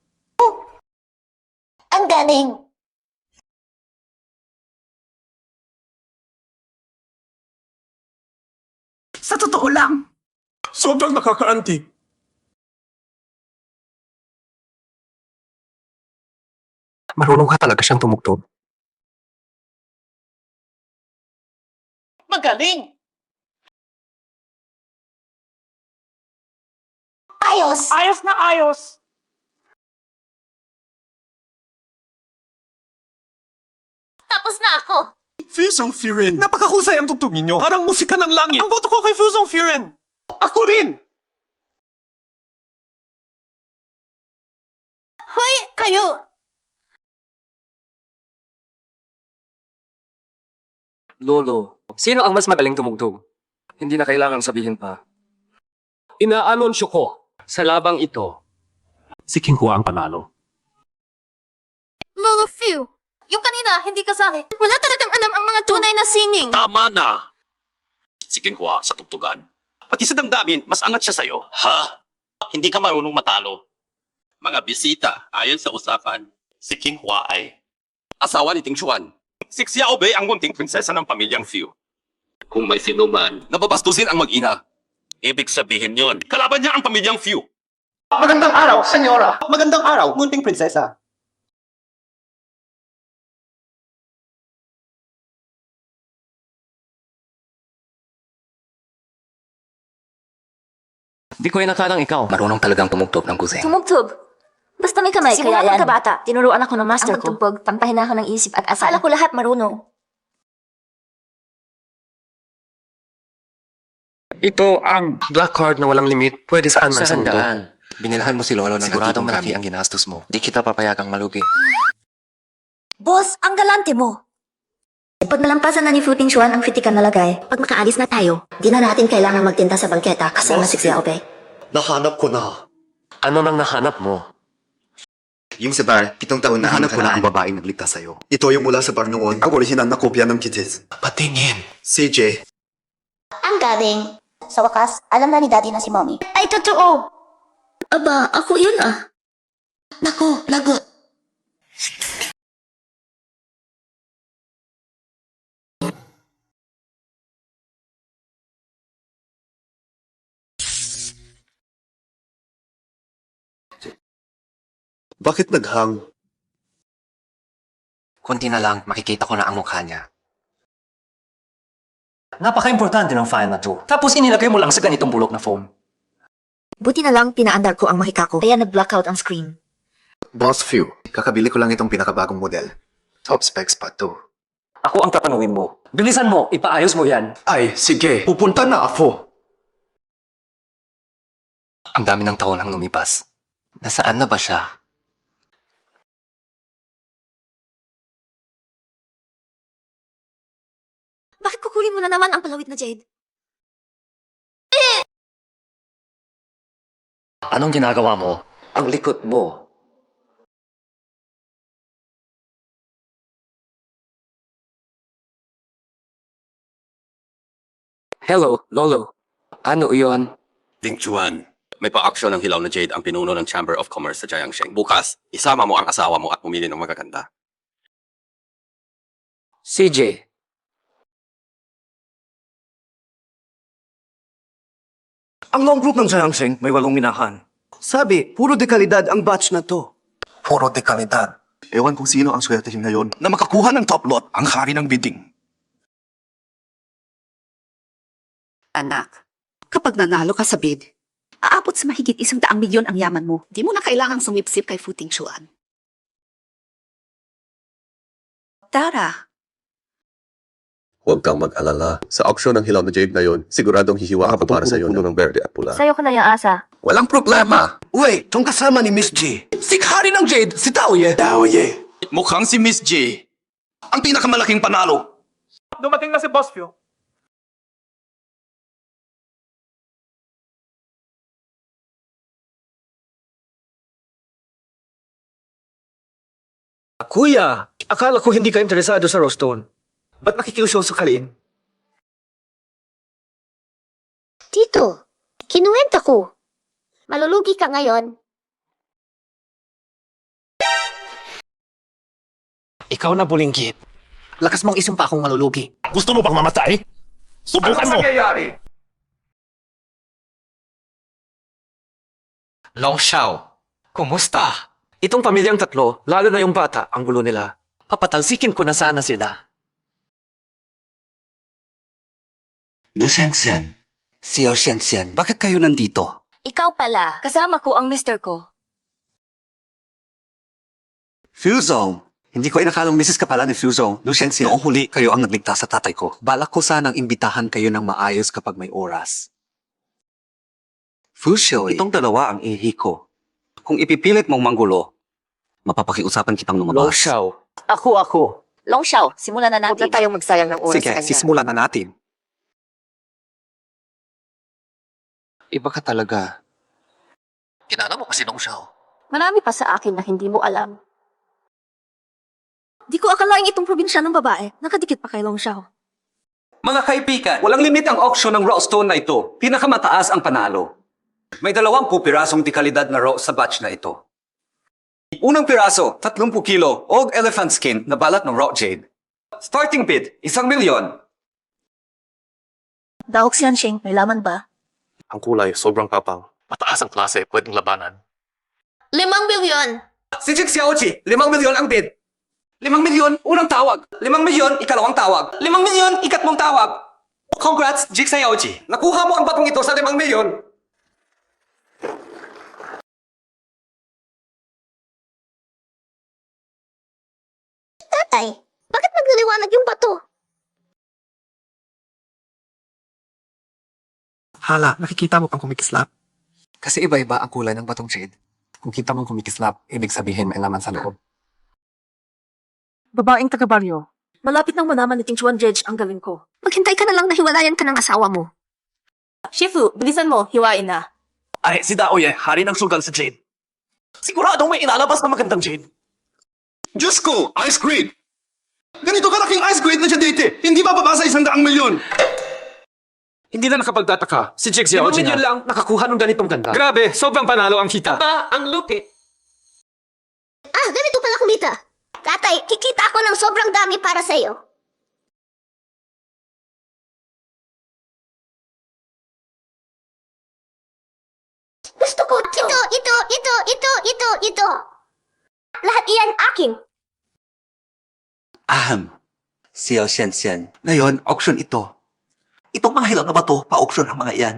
Ang galing! Sa totoo lang. Sobrang nakakaantig. Marunong ka talaga siyang tumugtog. Magaling! Ayos! Ayos na ayos! Tapos na ako! Fusong Furin. Napakahusay ang tugtog ninyo. Parang musika ng langit. Ang boto ko kay Fusong Furin. Ako rin! Hoy, kayo! Lolo, sino ang mas magaling tumugtog? Hindi na kailangang sabihin pa. Inaanunsyo ko sa labang ito. Si King Hua ang panalo. Lolo Few! Yung kanina, hindi kasali. Wala talagang alam ang mga tunay na singing. Tama na! Si King Hua sa tugtugan. Pati sa damdamin, mas angat siya sa'yo. Ha? Hindi ka marunong matalo. Mga bisita, ayon sa usapan, si King Hua ay asawa ni Ting Xuan. Si Xiao Bei ang munting prinsesa ng pamilyang Fu. Kung may sino man, nababastusin ang mag-ina. Ibig sabihin yon, kalaban niya ang pamilyang Fu. Magandang araw, senyora. Magandang araw, munting prinsesa. Di ko inakalang ikaw. Marunong talagang tumugtog ng kusing. Tumugtog. Basta may kamay, Simula kaya yan. pagkabata, Tinuruan ako ng master Ang ko. magtugtog, pampahina ko ng isip at asal. Akala ko lahat marunong. Ito ang black card na walang limit. Pwede saan man sa mundo. Binilhan mo si Lolo ng Siguradong siguradong malaki malaki ang ginastos mo. Di kita papayagang malugi. Boss, ang galante mo! Pag nalampasan na ni Fu Tingxuan ang critical na lagay, pag makaalis na tayo, di na natin kailangan magtinda sa bangketa kasama si Xiao Bei. Nahanap ko na. Ano nang nahanap mo? Yung sa bar, 7 taon na Nahanap ko na ang babaeng nagligtas sa'yo. Ito yung mula sa bar noon, ang original na kopya ng Kitties. Patingin. CJ. Ang galing! Sa wakas, alam na ni Daddy na si Mommy. Ay, totoo! Aba, ako yun ah. Nako, lagot. Bakit naghang? Kunti na lang, makikita ko na ang mukha niya. Napaka-importante ng file na to. Tapos inilagay mo lang sa ganitong bulok na foam. Buti na lang pinaandar ko ang mahika ko, kaya nag-blackout ang screen. Boss Few, kakabili ko lang itong pinakabagong model. Top specs pa to. Ako ang tatanungin mo. Bilisan mo, ipaayos mo yan. Ay, sige. Pupunta na ako. Ang dami ng taon ang lumipas. Nasaan na ba siya? Bakit kukunin mo na naman ang palawit na Jade? Anong ginagawa mo? Ang likot mo. Hello, Lolo. Ano iyon? Ting Xuan, May pa-action ng hilaw na Jade ang pinuno ng Chamber of Commerce sa Jiangsheng. Bukas, isama mo ang asawa mo at pumili ng magaganda. CJ, Ang long group ng Jiangsheng may 8 minahan. Sabi, puro dekalidad ang batch na to. Puro dekalidad. Ewan kung sino ang swertehin ngayon na makakuha ng top lot ang hari ng bidding. Anak, kapag nanalo ka sa bid, aabot sa mahigit 100 milyon ang yaman mo. Di mo na kailangang sumipsip kay Fu Tingchuan. Tara, Huwag kang mag-alala. Sa auction ng hilaw na Jade ngayon, siguradong hihiwa ako para sa iyo ng berde at pula. Sa'yo ko na yung asa. Walang problema. Wait, tong kasama ni Miss G. Si hari ng Jade, si Taoye. Taoye. Mukhang si Miss J ang pinakamalaking panalo. Dumating na si Boss Phil. Kuya, akala ko hindi ka interesado sa Rostone. Ba't nakikiususukalin? Tito, kinuwenta ko. Malulugi ka ngayon. Ikaw na bulinggit. Lakas mong isumpa akong malulugi. Gusto mo bang mamatay? Subukan mo! Long Xiao, kumusta? Itong pamilyang tatlo, lalo na yung bata, ang gulo nila. Papatalsikin ko na sana sila. Lu Shenzhen. Xiao Shenzhen, bakit kayo nandito? Ikaw pala. Kasama ko ang mister ko. Fuzong. Hindi ko inakalang misis ka pala ni Fuzong. Lu Shenzhen, noong huli kayo ang nagligtas sa tatay ko. Balak ko sanang imbitahan kayo ng maayos kapag may oras. Fuzhou, itong dalawa ang ihi ko. Kung ipipilit mong manggulo, mapapakiusapan kitang lumabas. Long Xiao, ako. Long Xiao, simulan na natin. huwag na tayong magsayang ng oras Sige, sa kanya. sisimulan na natin. Iba ka talaga. Kilala mo kasi Long Xiao. Marami pa sa akin na hindi mo alam. Di ko akalain itong probinsya ng babae. Nakadikit pa kay Long Xiao. Mga kaibigan, walang limit ang auction ng raw stone na ito. Pinakamataas ang panalo. May 20 pirasong dekalidad na raw sa batch na ito. Unang piraso, 30 kilo, og elephant skin na balat ng raw jade. Starting bid, 1 milyon. Daok Xianxing, may laman ba? Ang kulay, sobrang kapal. Mataas ang klase, pwedeng labanan. 5 milyon. Si Jig Xiaoji, 5 milyon ang bid. 5 milyon, unang tawag. 5 milyon, ikalawang tawag. 5 milyon, ikatlong tawag. Congrats, Jig Xiaoji. Nakuha mo ang batong ito sa 5 milyon. Tatay, bakit nagliliwanag yung bato? Hala, nakikita mo pang kumikislap? kasi iba-iba ang kulay ng batong jade. Kung kita mong kumikislap, ibig sabihin may laman sa loob. Babaeng taga-baryo. Malapit nang manaman ni Tingchuan Judge ang gawin ko. Maghintay ka na lang na hiwalayan ka ng asawa mo. Shifu, bilisan mo, hiwain na. Ay, si Daoye, hari ng sugal sa Jade. Siguradong may ilalabas na magandang Jade. Diyos ko, ice grade! Ganito kalaking ice grade na siya dito. Hindi bababa sa 100 milyon. Hindi na nakapagtataka. Si Jig Xiao 5 milyon lang, nakakuha ng ganitong ganda. Grabe, sobrang panalo ang kita. Ang lupit. Ah, ganito pala kumita. Tatay, kikita ako ng sobrang dami para sa'yo. Gusto ko ito. Ito. Lahat iyan akin. Xiao Shenzhen. Ngayon, auction ito. Itong mga hilaw na bato, pa-auction ang mga iyan.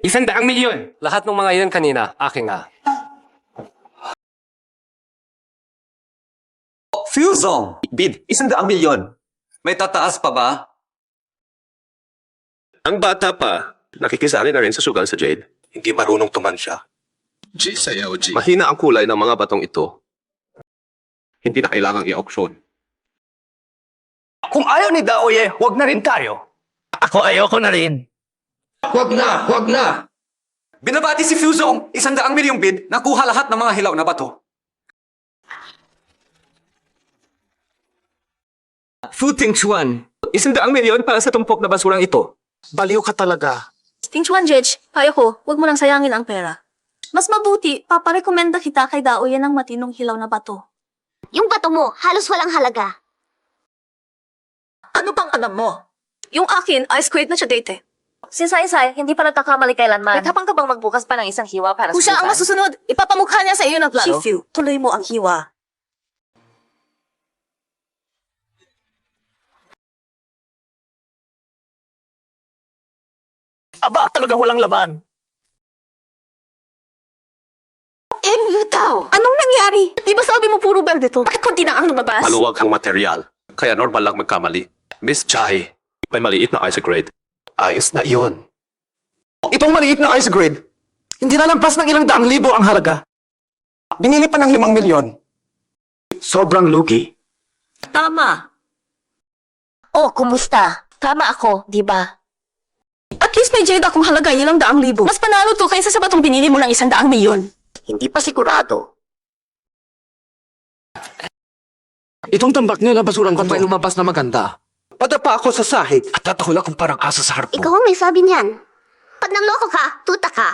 $100 milyon! Lahat ng mga iyan kanina, aking nga. Fuzong! Bid, 100 milyon. May tataas pa ba? Ang bata pa, nakikisali na rin sa sugal sa Jade. Hindi marunong tumansya. G sayaw, G. Mahina ang kulay ng mga batong ito. Hindi na kailangang i-auction. Kung ayaw ni Daoye, huwag na rin tayo. Ako ayoko na rin. Huwag na! Binabati si Fuzong, 100 milyong bid, nakuha lahat ng mga hilaw na bato. Fu Tingchuan, 100 milyon para sa tumpok na basurang ito. Baliw ka talaga. Ting Chuan, Judge, payo ko, huwag mo nang sayangin ang pera. Mas mabuti, paparekomenda kita kay Dao yan ng matinong hilaw na bato. Yung bato mo, halos walang halaga. Ano bang alam mo? Yung akin, ice create na siya date eh. Si Sai-Sai, hindi pa nagkakamali kailanman. Nagtapang ka bang magbukas pa ng isang hiwa para Kung siya ang masusunod, ipapamukha niya sa iyo ng plano. Shifu, tuloy mo ang hiwa. Aba, talagang walang laban. Bitaw! Anong nangyari? Di ba sabi mo puro berde to? Bakit konti na ang lumabas? Maluwag ang material. Kaya normal lang magkamali. Miss Chai, may maliit na ice grade. Ayos na iyon. Itong maliit na ice grade, hindi na lampas ng ilang daang libo ang halaga. Binili pa ng 5 milyon. Sobrang lugi. Tama. Oh, kumusta? Tama ako, di ba? At least may jade akong halaga 100,000. Mas panalo to kaysa sa batong binili mo ng 100 milyon. Hindi pa sigurado. Itong tambak niyo na basurang ko Kung may lumabas na maganda, Padapa ako sa sahig. at tatahol akong parang aso sa harap Ikaw mo. ang may sabi niyan. Pag nangloko ka, tuta ka.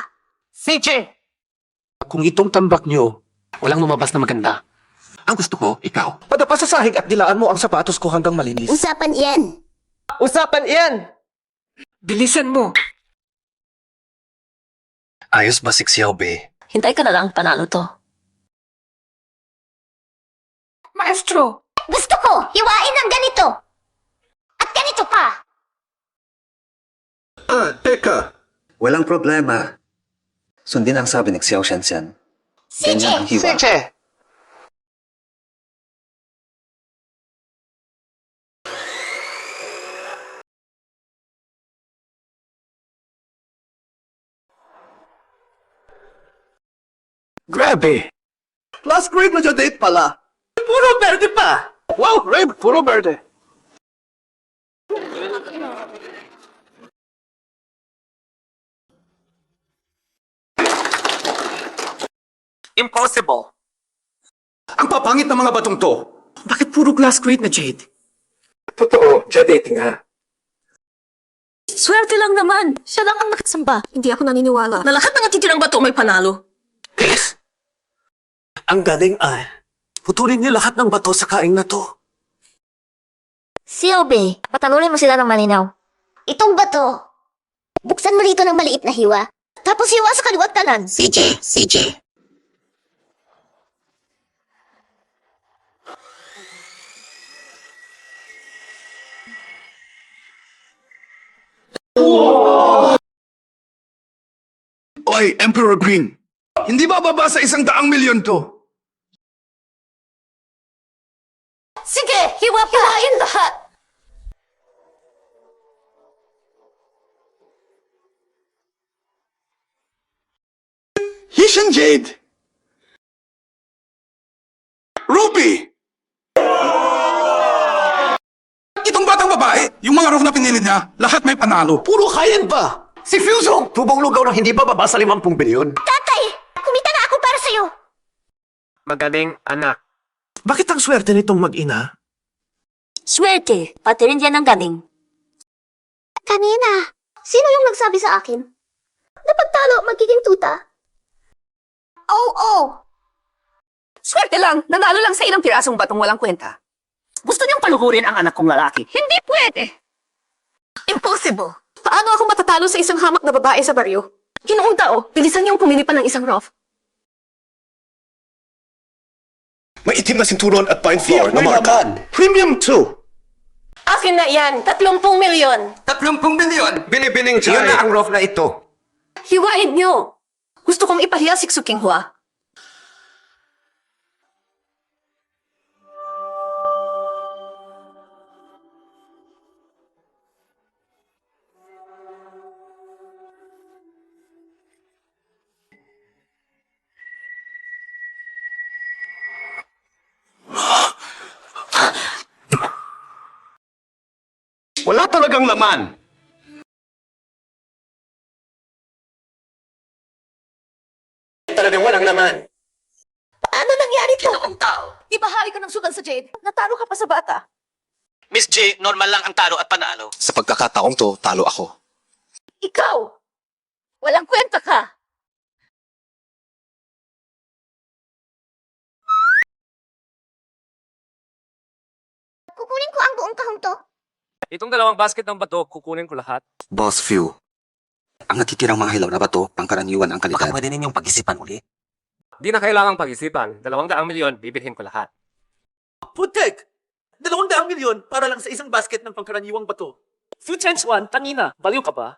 Kung itong tambak nyo, walang lumabas na maganda. Ang gusto ko, ikaw. Padapa sa sahig at dilaan mo ang sapatos ko hanggang malinis. Usapan iyan. Usapan iyan! Bilisan mo! Ayos ba si Xiaobe? Hintay ka na lang, panalo to. Maestro! Gusto ko, hiwain ng ganito. At ganito pa. Teka. Walang problema. Sundin ang sabi ni Xiao Shenzhen. Ganyan ang hiwa. Grabe! Last grade na date pala. Puro berde pa! Wow, Reb, puro berde. Impossible. Ang papangit ng mga batong to. Bakit puro glass grade na Jade? Totoo, jadate nga. Swerte lang naman. Siya lang ang nakasamba. Hindi ako naniniwala na lahat ng natitirang bato may panalo. Ang galing ay, putulin niyo lahat ng bato sa kaing na to. Siobe, patanunin mo sila ng malinaw. Itong bato. Buksan mo rito ng maliit na hiwa. Tapos hiwa sa kaliwat kanan. CJ. Oy, Emperor Green. Hindi ba baba sa 100 milyon to? Sige, hiwain lahat. Hishan Jade! Ruby! Itong batang babae, yung mga roof na pinili niya, lahat may panalo. Puro kayan ba? Si Fusong, tubong lugaw na hindi bababa sa 50 bilyon. Tatay, kumita na ako para sa'yo. Magaling, anak. Bakit ang swerte nitong mag-ina? Swerte, pati rin yan ang galing. Kanina, sino yung nagsabi sa akin? Na pagtalo, magiging tuta? Oh. Swerte lang. Nanalo lang sa ilang pirasong batong walang kwenta. Gusto niyang paluhurin ang anak kong lalaki. Hindi pwede. Impossible. Paano ako matatalo sa isang hamak na babae sa baryo? Ginoong tao, bilisan niyong pumili pa ng isang rough. May itim na sinturon at pine flower na marka. Premium 2. Akin na yan, 30 milyon. 30 milyon! Binibining Chai! Yun na ang roof na ito. Hiwain niyo. Gusto kong ipahiya si Xuking Hua. Wala talagang laman. Talagang walang laman. Paano nangyari to? Ginoong tao. Di ba hari ka ng sugal sa Jade? Natalo ka pa sa bata. Miss J, normal lang ang talo at panalo. Sa pagkakataong to, talo ako. Ikaw! Walang kwenta ka! Kukunin ko ang buong kahong to. Itong dalawang basket ng bato, kukunin ko lahat. Boss Few, ang natitirang mga hilaw na bato, pangkaraniwan ang kalidad. Baka pwede ninyong pag-isipan uli. Di na kailangang pag-isipan. 200 milyon, bibilhin ko lahat. Putek! 200 milyon para lang sa isang basket ng pangkaraniwang bato. Fu Chen Chuan, tangina, baliw ka ba?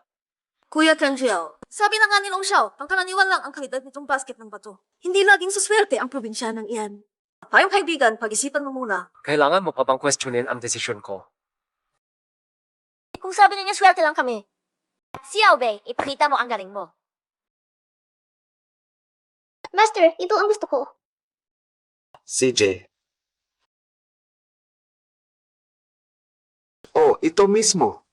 Kuya Kenjiao, sabi na nga ni Long Xiao, pangkaraniwan lang ang kalidad nitong basket ng bato. Hindi laging suswerte ang probinsyanang iyan. Payong kaibigan, pag-isipan mo muna. Kailangan mo pa bang questionin ang desisyon ko? Kung sabi ninyo swerte lang kami. Xiao Bei, ipakita mo ang galing mo. Master, ito ang gusto ko. CJ. Oh, ito mismo.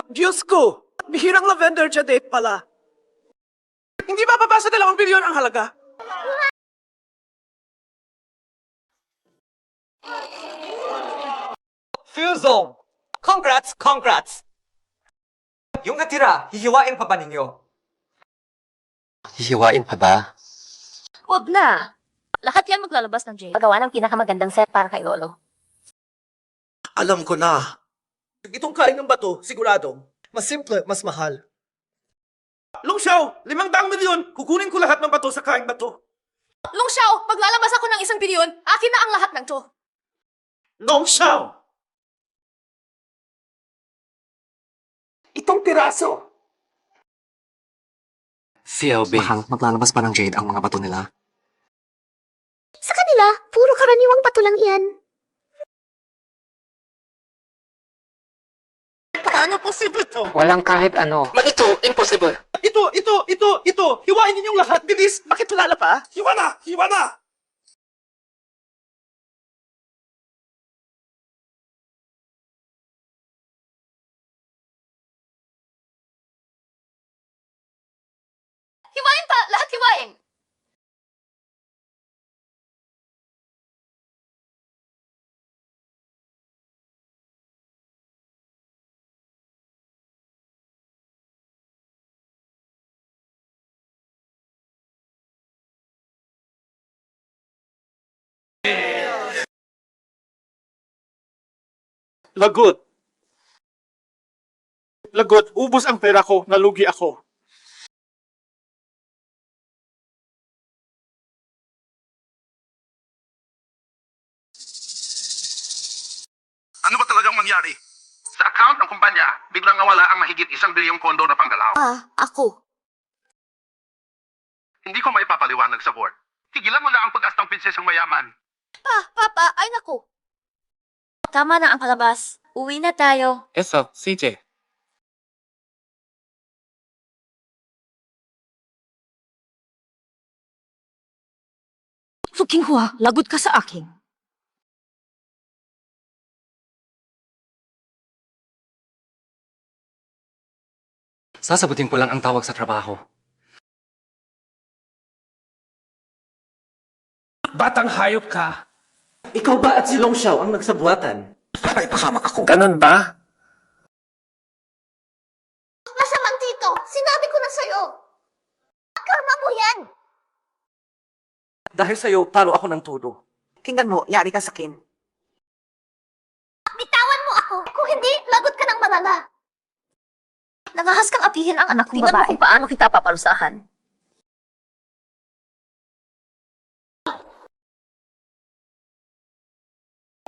Diyos ko! Bihirang lavender jade pala. Hindi ba babasa 2 bilyon ang halaga? Fusel! Congrats! Congrats! Yung natira, hihiwain pa ba ninyo? Hihiwain pa ba? Huwag na. Lahat yan maglalabas ng Jade. Pagawa ng pinakamagandang set para kay Lolo. Alam ko na. Itong kain ng bato, siguradong, mas simple, mas mahal. Long Xiao, 500 milyon, kukunin ko lahat ng bato sa kain bato. Long Xiao, maglalabas ako ng 1 bilyon, akin na ang lahat ng to. Long Xiao! Itong piraso. CLB. Mahal, maglalabas pa ng Jade ang mga bato nila. Sa kanila, puro karaniwang bato lang iyan. Paano posible to? Walang kahit ano. Ito, impossible. Ito. Hiwain ninyong lahat. Bilis, bakit wala pa? Hiwa na! Hiwain pa! Lahat hiwain! Lagot, ubos ang pera ko, nalugi ako. Ano ba talagang mangyari? Sa account ng kumpanya, biglang nawala ang mahigit 1 bilyong pondo na panggalaw. Ako. Hindi ko maipapaliwanag sa board. Tigilan mo na ang pag-astang prinsesang mayaman. Papa, ay naku. Tama na ang palabas. Uwi na tayo. Eso, CJ. Fuking Hua, lagot ka sa akin. Sasagutin ko lang ang tawag sa trabaho. Batang hayop ka. Ikaw ba at si Long Xiao ang nagsabuatan? Ay, pahamak ako. Ganun ba? Masamang tito, sinabi ko na sa'yo. Karma mo yan. Dahil sa'yo, talo ako ng todo. Tingnan mo, yari ka sa akin. Bitawan mo ako. Kung hindi, lagot ka ng malala. Nangahas kang apihin ang anak kong babae. Tingnan mo kung paano kita paparusahan.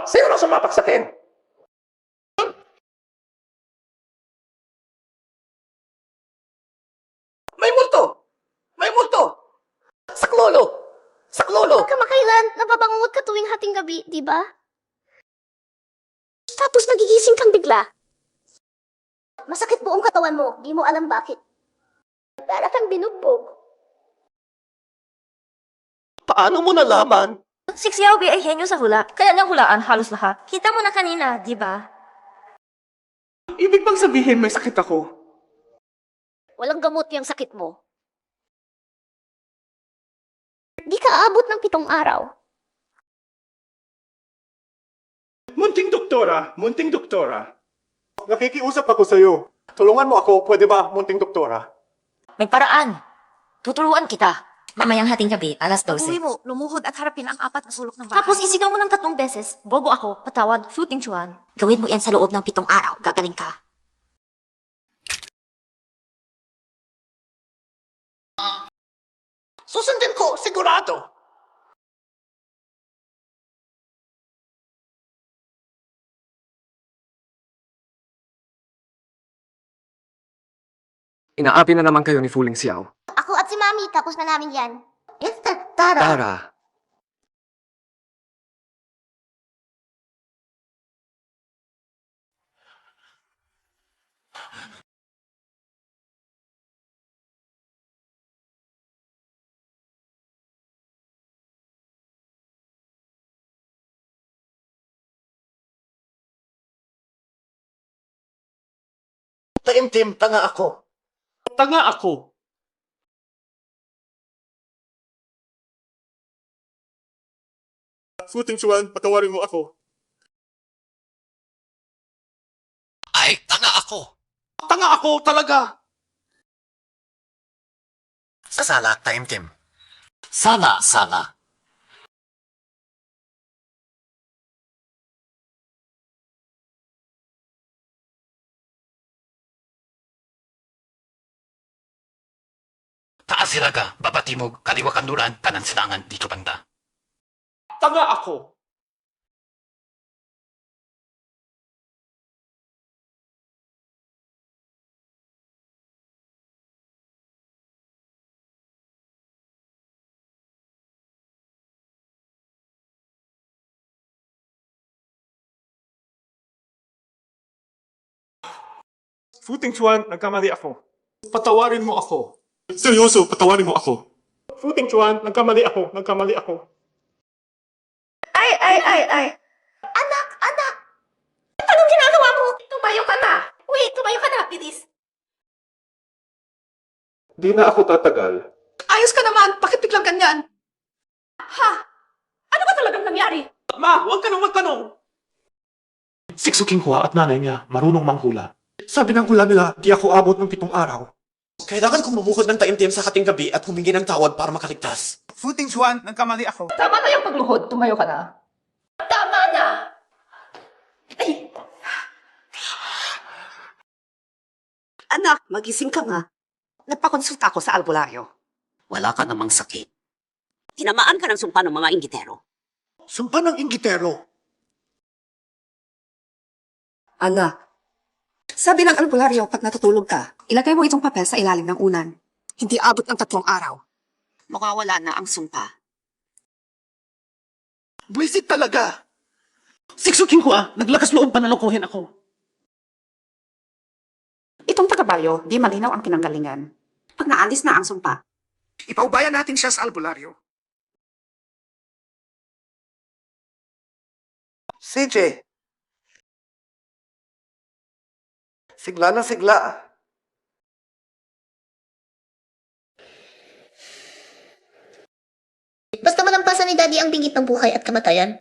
Sino na sumapak sa akin? May multo! Saklolo! Kamakailan, nababangungot ka tuwing hating gabi, di ba? Tapos nagigising kang bigla. Masakit buong katawan mo, di mo alam bakit. Para kang binugbog. Paano mo nalaman? Si Xiaobi ay henyo sa hula, kaya niyang hulaan halos lahat. Kita mo na kanina, di ba? Ibig bang sabihin may sakit ako? Walang gamot yung sakit mo. aabot ng 7 araw. Munting doktora. Nakikiusap ako sa'yo. Tulungan mo ako, pwede ba, munting doktora? May paraan. Tuturuan kita. Mamayang hating gabi, alas 12. Uwi mo, lumuhod at harapin ang 4 na sulok ng bahay. Tapos isigaw mo ng 3 beses. Bobo ako, patawad, Futing Chuan. Gawin mo yan sa loob ng 7 araw. Gagaling ka. Susundin ko, sigurado. Inaapi na naman kayo ni Fuling Xiao. Ako at si Mami, tapos na namin yan. Yes, Tara. Tara. Taimtim, tanga ako. Tanga ako. Futing Chuan, patawarin mo ako. Ay, tanga ako. Tanga ako talaga. Sala, taimtim. Sala. Taas sila ka, babatimog, kaliwa kanduran, kanan sinangan, dito banda. Tanga ako. Futing Chuan, nagkamali ako. Patawarin mo ako. Seryoso, patawarin mo ako. Futing Chuan, nagkamali ako. Ay! Anak! Anong ginagawa mo? Tumayo ka na! Wait, tumayo ka na, bilis! Di na ako tatagal. Ayos ka naman! Bakit biglang ganyan? Ha? Ano ba talagang nangyari? Ma, huwag ka nang magtanong. Siksuking Hua at nanay niya, marunong manghula. Sabi ng hula nila, di ako abot ng 7 araw. Kailangan kong lumuhod ng taimtim sa hating gabi at humingi ng tawad para makaligtas. Futing Chuan, nagkamali ako. Tama na yung pagluhod. Tumayo ka na. Tama na! Ay! Anak, magising ka nga. Nagpakonsulta ako sa albularyo. Wala ka namang sakit. Tinamaan ka ng sumpa ng mga inggitero. Sumpa ng inggitero. Anak, sabi ng albularyo, pag natutulog ka, ilagay mo itong papel sa ilalim ng unan. Hindi abot ng 3 araw. Mawawala na ang sumpa. Buwisit talaga. Siksuking Hua, naglakas loob pa na lokohin ako. Itong tagabalyo, di malinaw ang pinanggalingan. Pag naalis na ang sumpa, Ipaubayan natin siya sa albularyo. CJ. Sigla na sigla. Basta malampasan ni Daddy ang bingit ng buhay at kamatayan.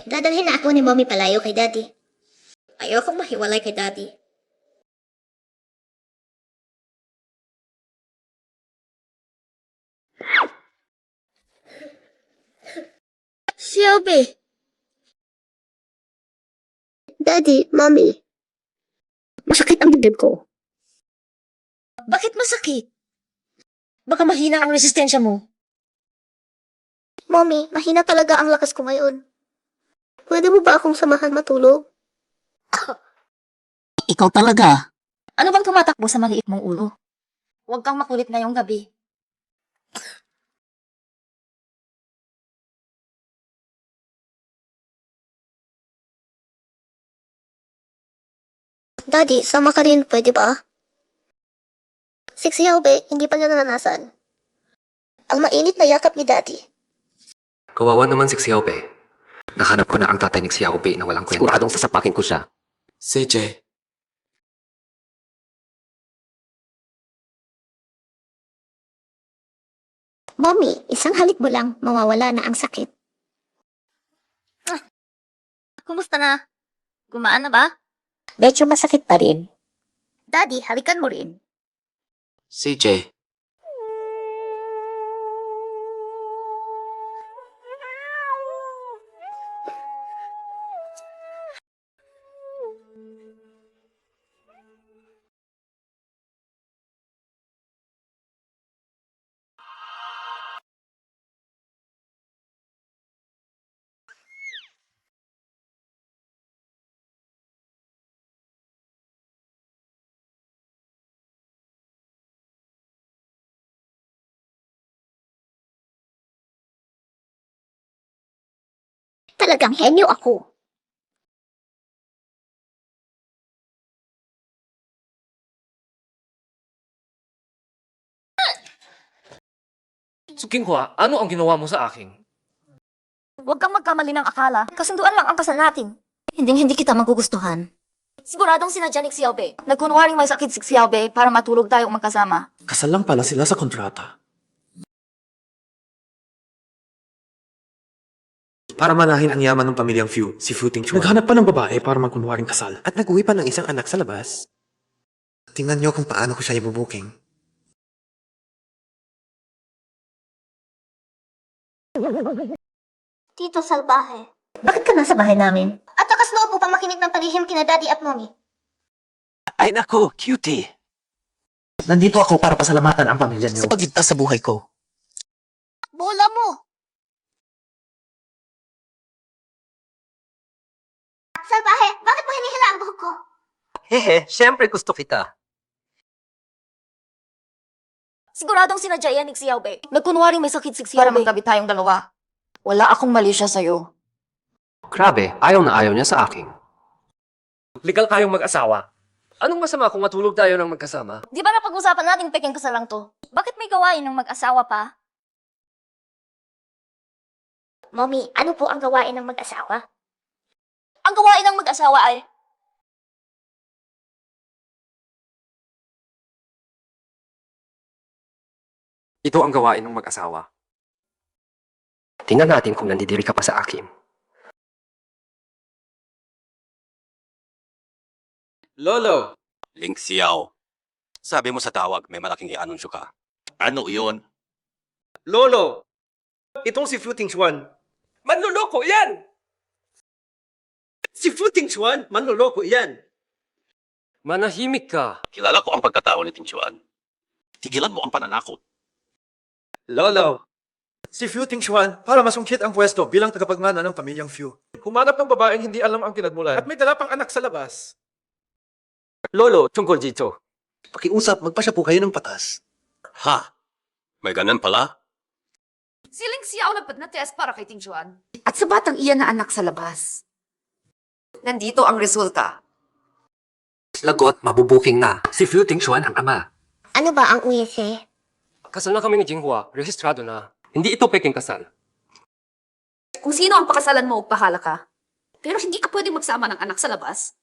Dadalhin na ako ni Mommy palayo kay Daddy. Ayokong mahiwalay kay Daddy. Shelby! Daddy, Mommy. Masakit ang dibdib ko. Bakit masakit? Baka mahina ang resistensya mo. Mommy, mahina talaga ang lakas ko ngayon. Pwede mo ba akong samahan matulog? Ikaw talaga. Ano bang tumatakbo sa maliit mong ulo? Huwag kang makulit ngayong gabi. Daddy, sama ka rin, pwede ba? Si Xiaobe, hindi pa niya naranasan. Ang mainit na yakap ni Daddy. Kawawa naman si Xiaobe. Nahanap ko na ang tatay ni Xiaobe na walang kwenta. Siguradong sasapakin ko siya. CJ. Mommy, isang halik mo lang, mawawala na ang sakit. Kumusta na? Gumaan na ba? Medyo masakit pa rin. Daddy, halikan mo rin. CJ, Talagang henyo ako. Sukinghua, ano ang ginawa mo sa akin? Huwag kang magkamali ng akala. Kasunduan lang ang kasal natin. Hindi kita magugustuhan. Siguradong sinadya ni Xiaobei. Nagkunwaring may sakit si Xiaobei para matulog tayong magkasama. Kasal lang pala sila sa kontrata. Para manahin ang yaman ng pamilyang Fu, si Fu Tingchuan. Naghanap pa ng babae para magkunwaring kasal. At nag-uwi pa ng isang anak sa labas. Tingnan niyo kung paano ko siya ibubuking. Tito Salbahe. Bakit ka nasa bahay namin? At lakas loob upang makinig ng palihim kina Daddy at Mommy. Ay nako, cutie. Nandito ako para pasalamatan ang pamilya niyo. Sa pagligtas sa buhay ko. Bola mo! Salbahe, bakit mo hinihila ang buhok ko? Hehe, syempre gusto kita. Siguradong sinadya yan ni Xiaobei. Nagkunwaring may sakit si Xiaobei. Para magkabit tayong dalawa. Wala akong mali siya sa'yo. Grabe, ayaw na ayaw niya sa akin. Legal kayong mag-asawa. Anong masama kung matulog tayo ng magkasama? Di ba napag-usapan natin peking kasal lang to? Bakit may gawain ng mag-asawa pa? Mommy, ano po ang gawain ng mag-asawa? Ang gawain ng mag-asawa ay... Ito ang gawain ng mag-asawa. Tingnan natin kung nandidiri ka pa sa akin. Lolo! Ling Xiao. Sabi mo sa tawag, may malaking i-anunsyo ka. Ano iyon? Lolo! Itong si Fu Tingchuan. Manloloko yan! Si Fu Tingchuan, manloloko yan. Manahimik ka. Kilala ko ang pagkatao ni Tingchuan. Tigilan mo ang pananakot. Lolo! Si Fu Tingchuan, para masungkit ang pwesto bilang tagapagmana ng pamilyang Fu. Humanap ng babaeng hindi alam ang pinagmulan at may dala pang anak sa labas. Lolo, tungkol dito. Pakiusap, magpasya po kayo ng patas. Ha? May ganun pala? Siling Xiao nagpad na test para kay Tingchuan. At sa batang iyan na anak sa labas. Nandito ang resulta. Lagot, mabubuking na. Si Fu Tingchuan ang ama. Ano ba ang uyese? Kasal na kami ni Jinghua. Rehistrado na. Hindi ito peking kasal. Kung sino ang pakasalan mo, bahala ka. Pero hindi ka pwedeng magsama ng anak sa labas.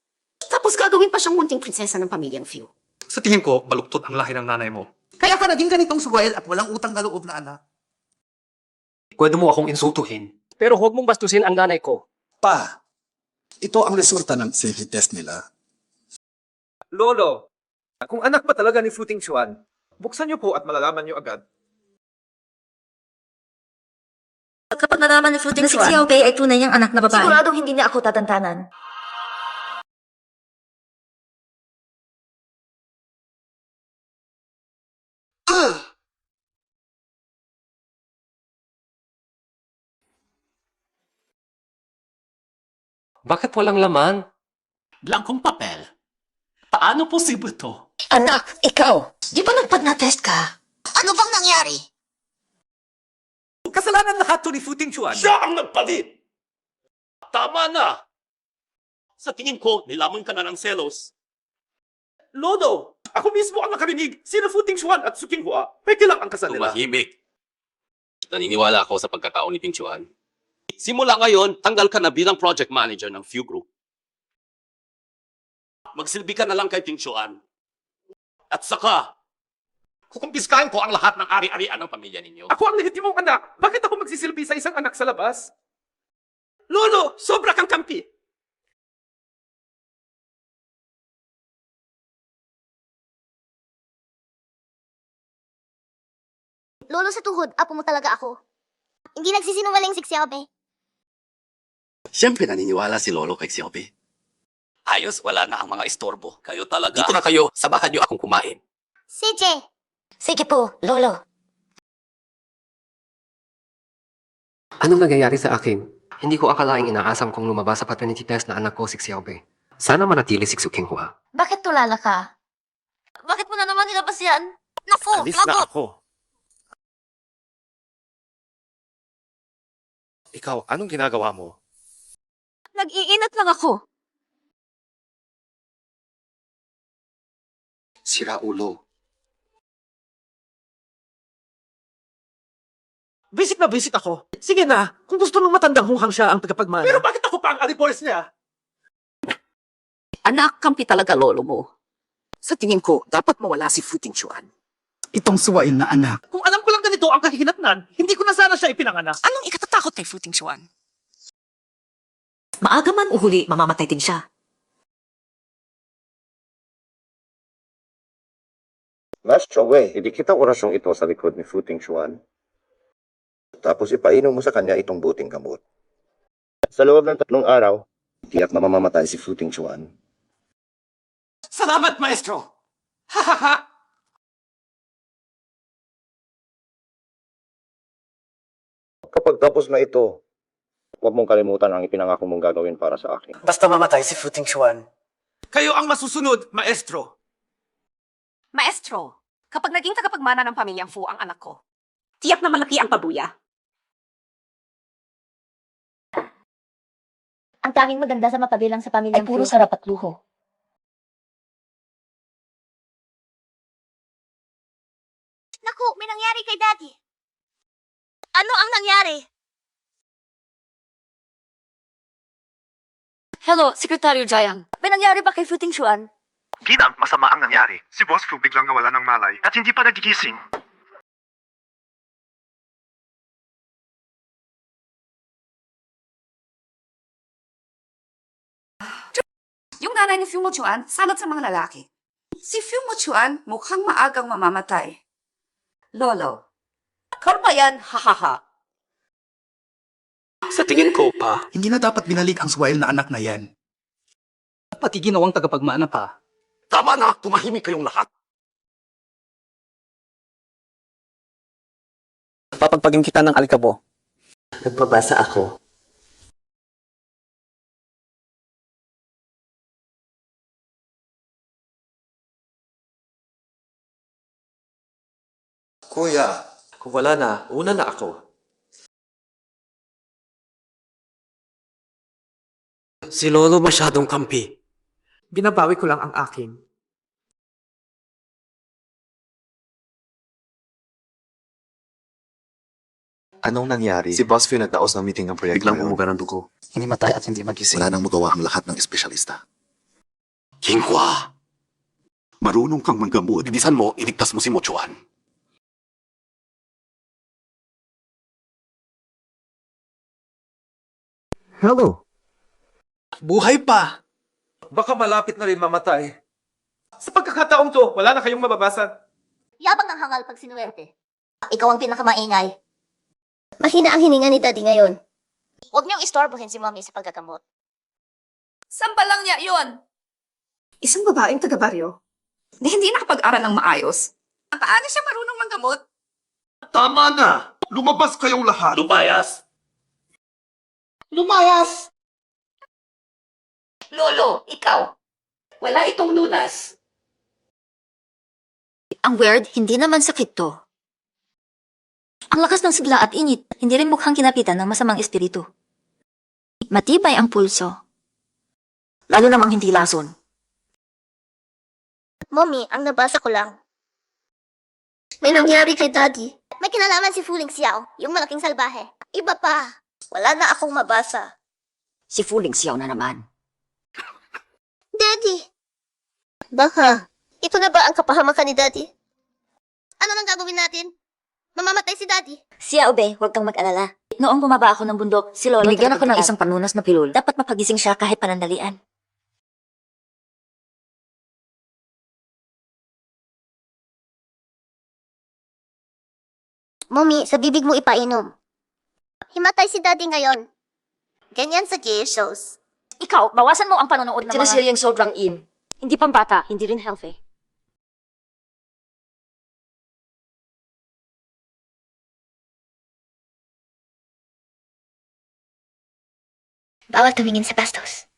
Tapos gagawin pa siyang munting prinsesa ng pamilyang Fu. Sa tingin ko, baluktot ang lahi ng nanay mo. Kaya ka naging ganitong suwail at walang utang na loob na anak. Pwede mo akong insultuhin. Pero huwag mong bastusin ang nanay ko. Pa, ito ang resulta ng safety test nila. Lolo, kung anak ba talaga ni Fu Tingchuan, buksan niyo po at malalaman niyo agad. Kapag nalaman ni Fu Tingchuan, si Xiaobei ay tunay niyang anak na babae. Siguradong hindi niya ako tatantanan. Bakit walang laman? Blankong papel. Paano posible to? Anak, ikaw! Di ba nagpad na test ka? Ano bang nangyari? Kasalanan lahat to ni Fu Tingchuan. Siya ang nagpalit! Tama na! Sa tingin ko, nilamon ka na ng selos. Lolo, ako mismo ang nakarinig. Sina Fu Tingchuan at Su Qinghua. Peke lang ang kasal nila. Tumahimik. Naniniwala ako sa pagkatao ni Tingchuan. Simula ngayon, tanggal ka na bilang project manager ng Fu Group. Magsilbi ka na lang kay Tingchuan. At saka, Kukumpiskahin ko ang lahat ng ari-arian ng pamilya ninyo. Ako ang lehitimong anak. Bakit ako magsisilbi sa isang anak sa labas? Lolo, sobra kang kampi. Lolo sa tuhod, apo mo talaga ako. Hindi nagsisinungaling si Xiaobe. Siyempre naniniwala si Lolo kay Xiaobi. Ayos, wala na ang mga istorbo. Kayo talaga. Dito na kayo, sabahan niyo akong kumain. Sige. Sige po, Lolo. Anong nangyayari sa akin? Hindi ko akalaing inaasam kong lumabas sa paternity test na anak ko si Xiaobe. Sana manatili si Xu Qinghua. Bakit tulala ka? Bakit mo na naman nilabas yan? Naku, Alis na ako. Ikaw, anong ginagawa mo? Nag-iinat lang ako. Sira ulo. Visit na visit ako. Sige na, kung gusto nung matandang hunghang siya ang tagapagmana. Pero bakit ako pa ang alibores niya? Anak, kampi talaga lolo mo. Sa tingin ko, dapat mawala si Fu Tingxuan. Itong suwain na anak. Kung alam ko lang ganito ang kahihinatnan, hindi ko na sana siya ipinanganak. Anong ikatatakot kay Fu Tingxuan? Maaga man o huli, mamamatay din siya. Master Wei, hindi kita orasyong ito sa likod ni Fu Tingxuan. Tapos ipainom mo sa kanya itong buting gamot. Sa loob ng 3 araw, tiyak na mamamatay si Fu Tingxuan. Salamat, maestro! Hahaha! Kapag tapos na ito, huwag mong kalimutan ang ipinangako mong gagawin para sa akin. Basta mamatay si Fu Tingxuan. Kayo ang masusunod, maestro. Maestro, kapag naging tagapagmana ng pamilyang Fu ang anak ko, tiyak na malaki ang pabuya. Ang tanging maganda sa mapabilang sa pamilyang ay puro sarap at luho. Naku, may nangyari kay Daddy. Ano ang nangyari? Hello, Sekretaryo Jayang. May nangyari ba kay Fu Tingxuan? Ginang, masama ang nangyari. Si Boss Fu biglang nawala ng malay at hindi pa nagigising. Yung nanay ni Fu Mochuan, salot sa mga lalaki. Si Fu Mochuan mukhang maagang mamamatay. Lolo. Kalma yan, hahaha. Sa tingin ko pa, Hindi na dapat binalik ang suwail na anak na yan. Pati ginawang tagapagmana pa. tama na, tumahimik kayong lahat. Papagpagin kita ng alikabo. Nagpabasa ako. Kuya, kung wala na, una na ako. Si Lolo masyadong kampi. Binabawi ko lang ang akin. Anong nangyari? Si Boss Fu nagdaos ng meeting ng proyekto. Biglang umuga ng dugo. Hindi matay at hindi magising. Wala nang magawa ang lahat ng espesyalista. Qinghua! Marunong kang manggamot. Ibisan mo, iligtas mo si Mochuan. Hello. Buhay pa! Baka malapit na rin mamatay. Sa pagkakataong to, wala na kayong mababasa. Yabang ng hangal pag sinuwerte. Ikaw ang pinakamaingay. Mahina ang hininga ni Daddy ngayon. Huwag niyong istorbohin si Mommy sa paggagamot. Sampalang niya yun! Isang babaeng taga-baryo na hindi nakapag-aral ng maayos. Paano siya marunong manggamot? Tama na! Lumabas kayong lahat! Lumayas! Lumayas! Lolo, ikaw. Wala itong lunas. Ang weird, hindi naman sakit to. Ang lakas ng sigla at init, hindi rin mukhang kinapitan ng masamang espiritu. Matibay ang pulso. Lalo namang hindi lason. Mommy, ang nabasa ko lang. May nangyari kay Daddy. May kinalaman si Fuling Xiao, yung malaking salbahe. Iba pa. Wala na akong mabasa. Si Fuling Xiao na naman. Daddy! Baka, ito na ba ang kapahamakan ni Daddy? Ano nang gagawin natin? Mamamatay si Daddy. Siya, Ube, huwag kang mag-alala. Noong bumaba ako ng bundok, si Lolo... Binigyan ako ng isang panunas na pilul. Dapat mapagising siya kahit panandalian. Mommy, sa bibig mo ipainom. Himatay si Daddy ngayon. Ganyan sa gay shows. Ikaw, bawasan mo ang panonood ng mga... Sinasilyang sobrang in. Hindi pambata, hindi rin healthy. Bawal tumingin sa bastos.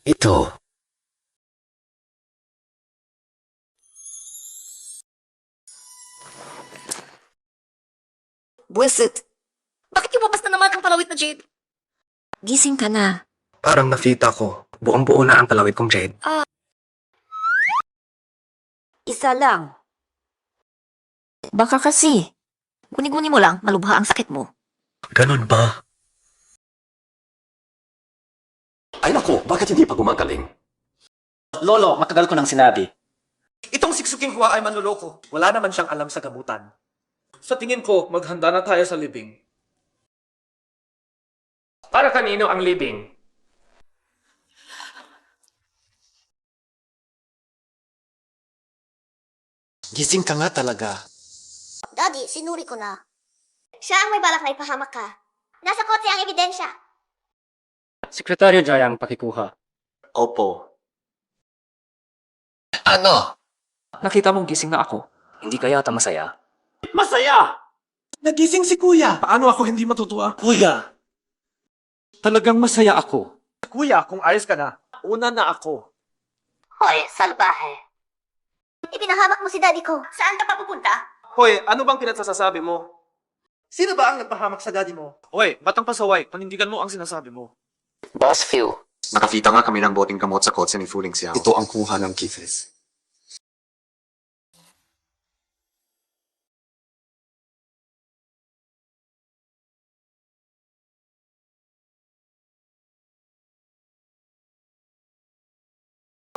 Ito. Buwisit! Bakit lumabas na naman ang palawit na Jade? Gising ka na. Parang nakita ko. Buong-buo na ang palawit kong Jade. Isa lang. Baka kasi. Guni-guni mo lang, malubha ang sakit mo. Ganun ba? Ay nako, bakit hindi pa gumagaling? Lolo, matagal ko nang sinabi. Itong si Xinghua ay manluloko. Wala naman siyang alam sa gamutan. Sa tingin ko, maghanda na tayo sa libing. Para kanino ang libing? Gising ka nga talaga. Daddy, sinuri ko na. Siya ang may balak na ipahamak ka. Nasa kotse ang ebidensya. Sekretaryo Jayang, pakikuha. Opo. Ano? Nakita mong gising na ako. Hindi ka yata masaya? Masaya! Nagising si Kuya. Paano ako hindi matutuwa? Kuya. Talagang masaya ako. Kuya, kung ayos ka na, una na ako. Hoy, salbahe. Ipinahamak mo si Daddy ko. Saan ka pa pupunta? Hoy, ano bang pinagsasasabi mo? Sino ba ang nagpahamak sa daddy mo? Hoy, batang pasaway, panindigan mo ang sinasabi mo. Boss Phil. Nakakita nga kami ng boting gamot sa kotse ni Fuling Xiao. Ito ang kuha ng Kifes.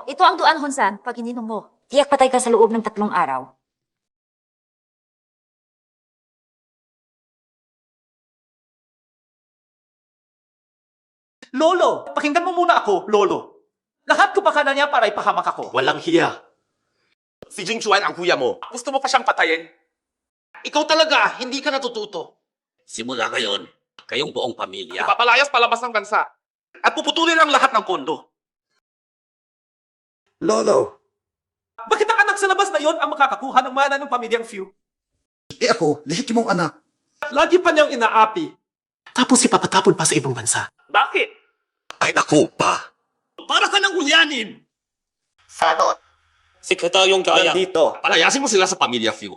Ito ang duan, Honsan, pag ininom mo. Tiyak patay ka sa loob ng 3 araw. Lolo, pakinggan mo muna ako, Lolo. Lahat ko pa ka na niya para ipahamak ako. Walang hiya. Si Jing Chuan ang kuya mo. Gusto mo pa siyang patayin? Ikaw talaga, hindi ka natututo. Simula ngayon, kayong buong pamilya. Ipapalayas palabas ng bansa. At puputulin ang lahat ng kondo. Lolo, Bakit ang anak sa labas na yon ang makakakuha ng mana ng pamilyang Few? ako, lehitimong anak. Lagi pa niyang inaapi. Tapos ipapatapon pa sa ibang bansa. Bakit? Ay naku pa. Para ka nang ulyanin. Sagot. Sekretaryong Jayang. Dito. Palayasin mo sila sa pamilya Few.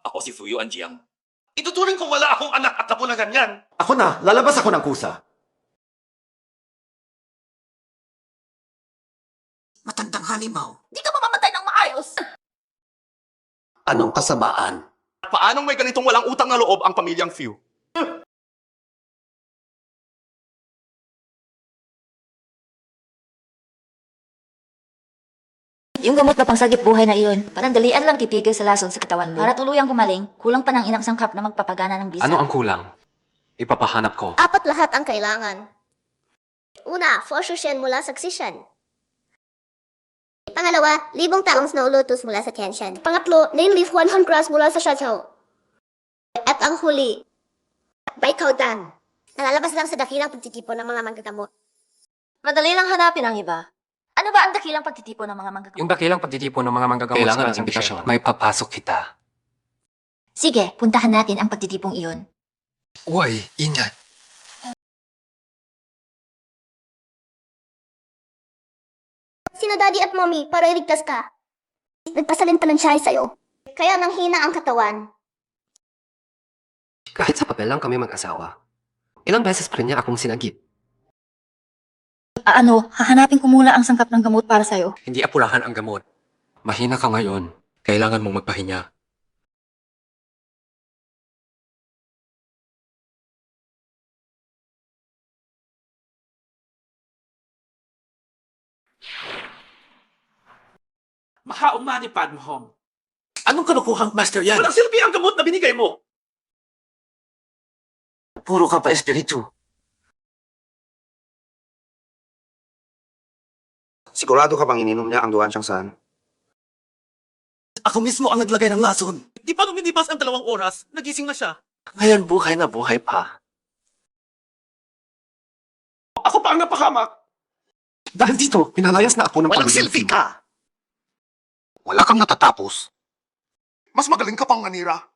Ako si Fuyu Anjiang. Ituturing kong wala akong anak at apo na ganyan. Ako na, lalabas ako ng kusa. Matandang halimaw. Di ka mamamatay ng maayos. Anong kasamaan? Paanong may ganitong walang utang na loob ang pamilyang Few? Yung gamot na pangsagip buhay na iyon, panandalian lang titigil sa lason sa katawan mo. Para tuluyang gumaling, kulang pa ng inang sangkap na magpapagana ng bisa. Ano ang kulang? Ipapahanap ko. 4 lahat ang kailangan. Una, Foshu-shen mula sa Xishan. Pangalawa, 1,000 taong snow lotus mula sa Tianshan. Pangatlo, nail leaf 100 grass mula sa Shachou. At ang huli, Baikao Dan. Nalalabas lang sa dakilang pagtitipon ng mga manggagamot. Madali lang hanapin ang iba. Ano ba ang dakilang pagtitipon ng mga manggagamot? Yung dakilang pagtitipon ng mga manggagamot Kailangan sa ng imbitasyon. May papasok kita. Sige, puntahan natin ang pagtitipong iyon. Uy, ingat. Sino Daddy at Mommy para iligtas ka? Nagpasalin pa ng siya sa'yo. Kaya nang hina ang katawan. Kahit sa papel lang kami mag-asawa. Ilang beses pa rin niya akong sinagip. Hahanapin ko muna ang sangkap ng gamot para sa'yo. Hindi apurahan ang gamot. Mahina ka ngayon. Kailangan mong magpahinga. Mahaong mani Padmahom. Anong kanukuhang master yan? Walang silbi ang gamot na binigay mo! Puro ka pa espiritu. Sigurado ka bang ininom niya ang duwan siyang san? Ako mismo ang naglagay ng lason. Di pa nung nilipas ang 2 oras, nagising na siya. Ngayon buhay na buhay pa. Ako pa ang napahamak! Dahil dito, pinalayas na ako ng Walang pamilya. silbi ka! Wala kang natatapos. Mas magaling ka pang manira.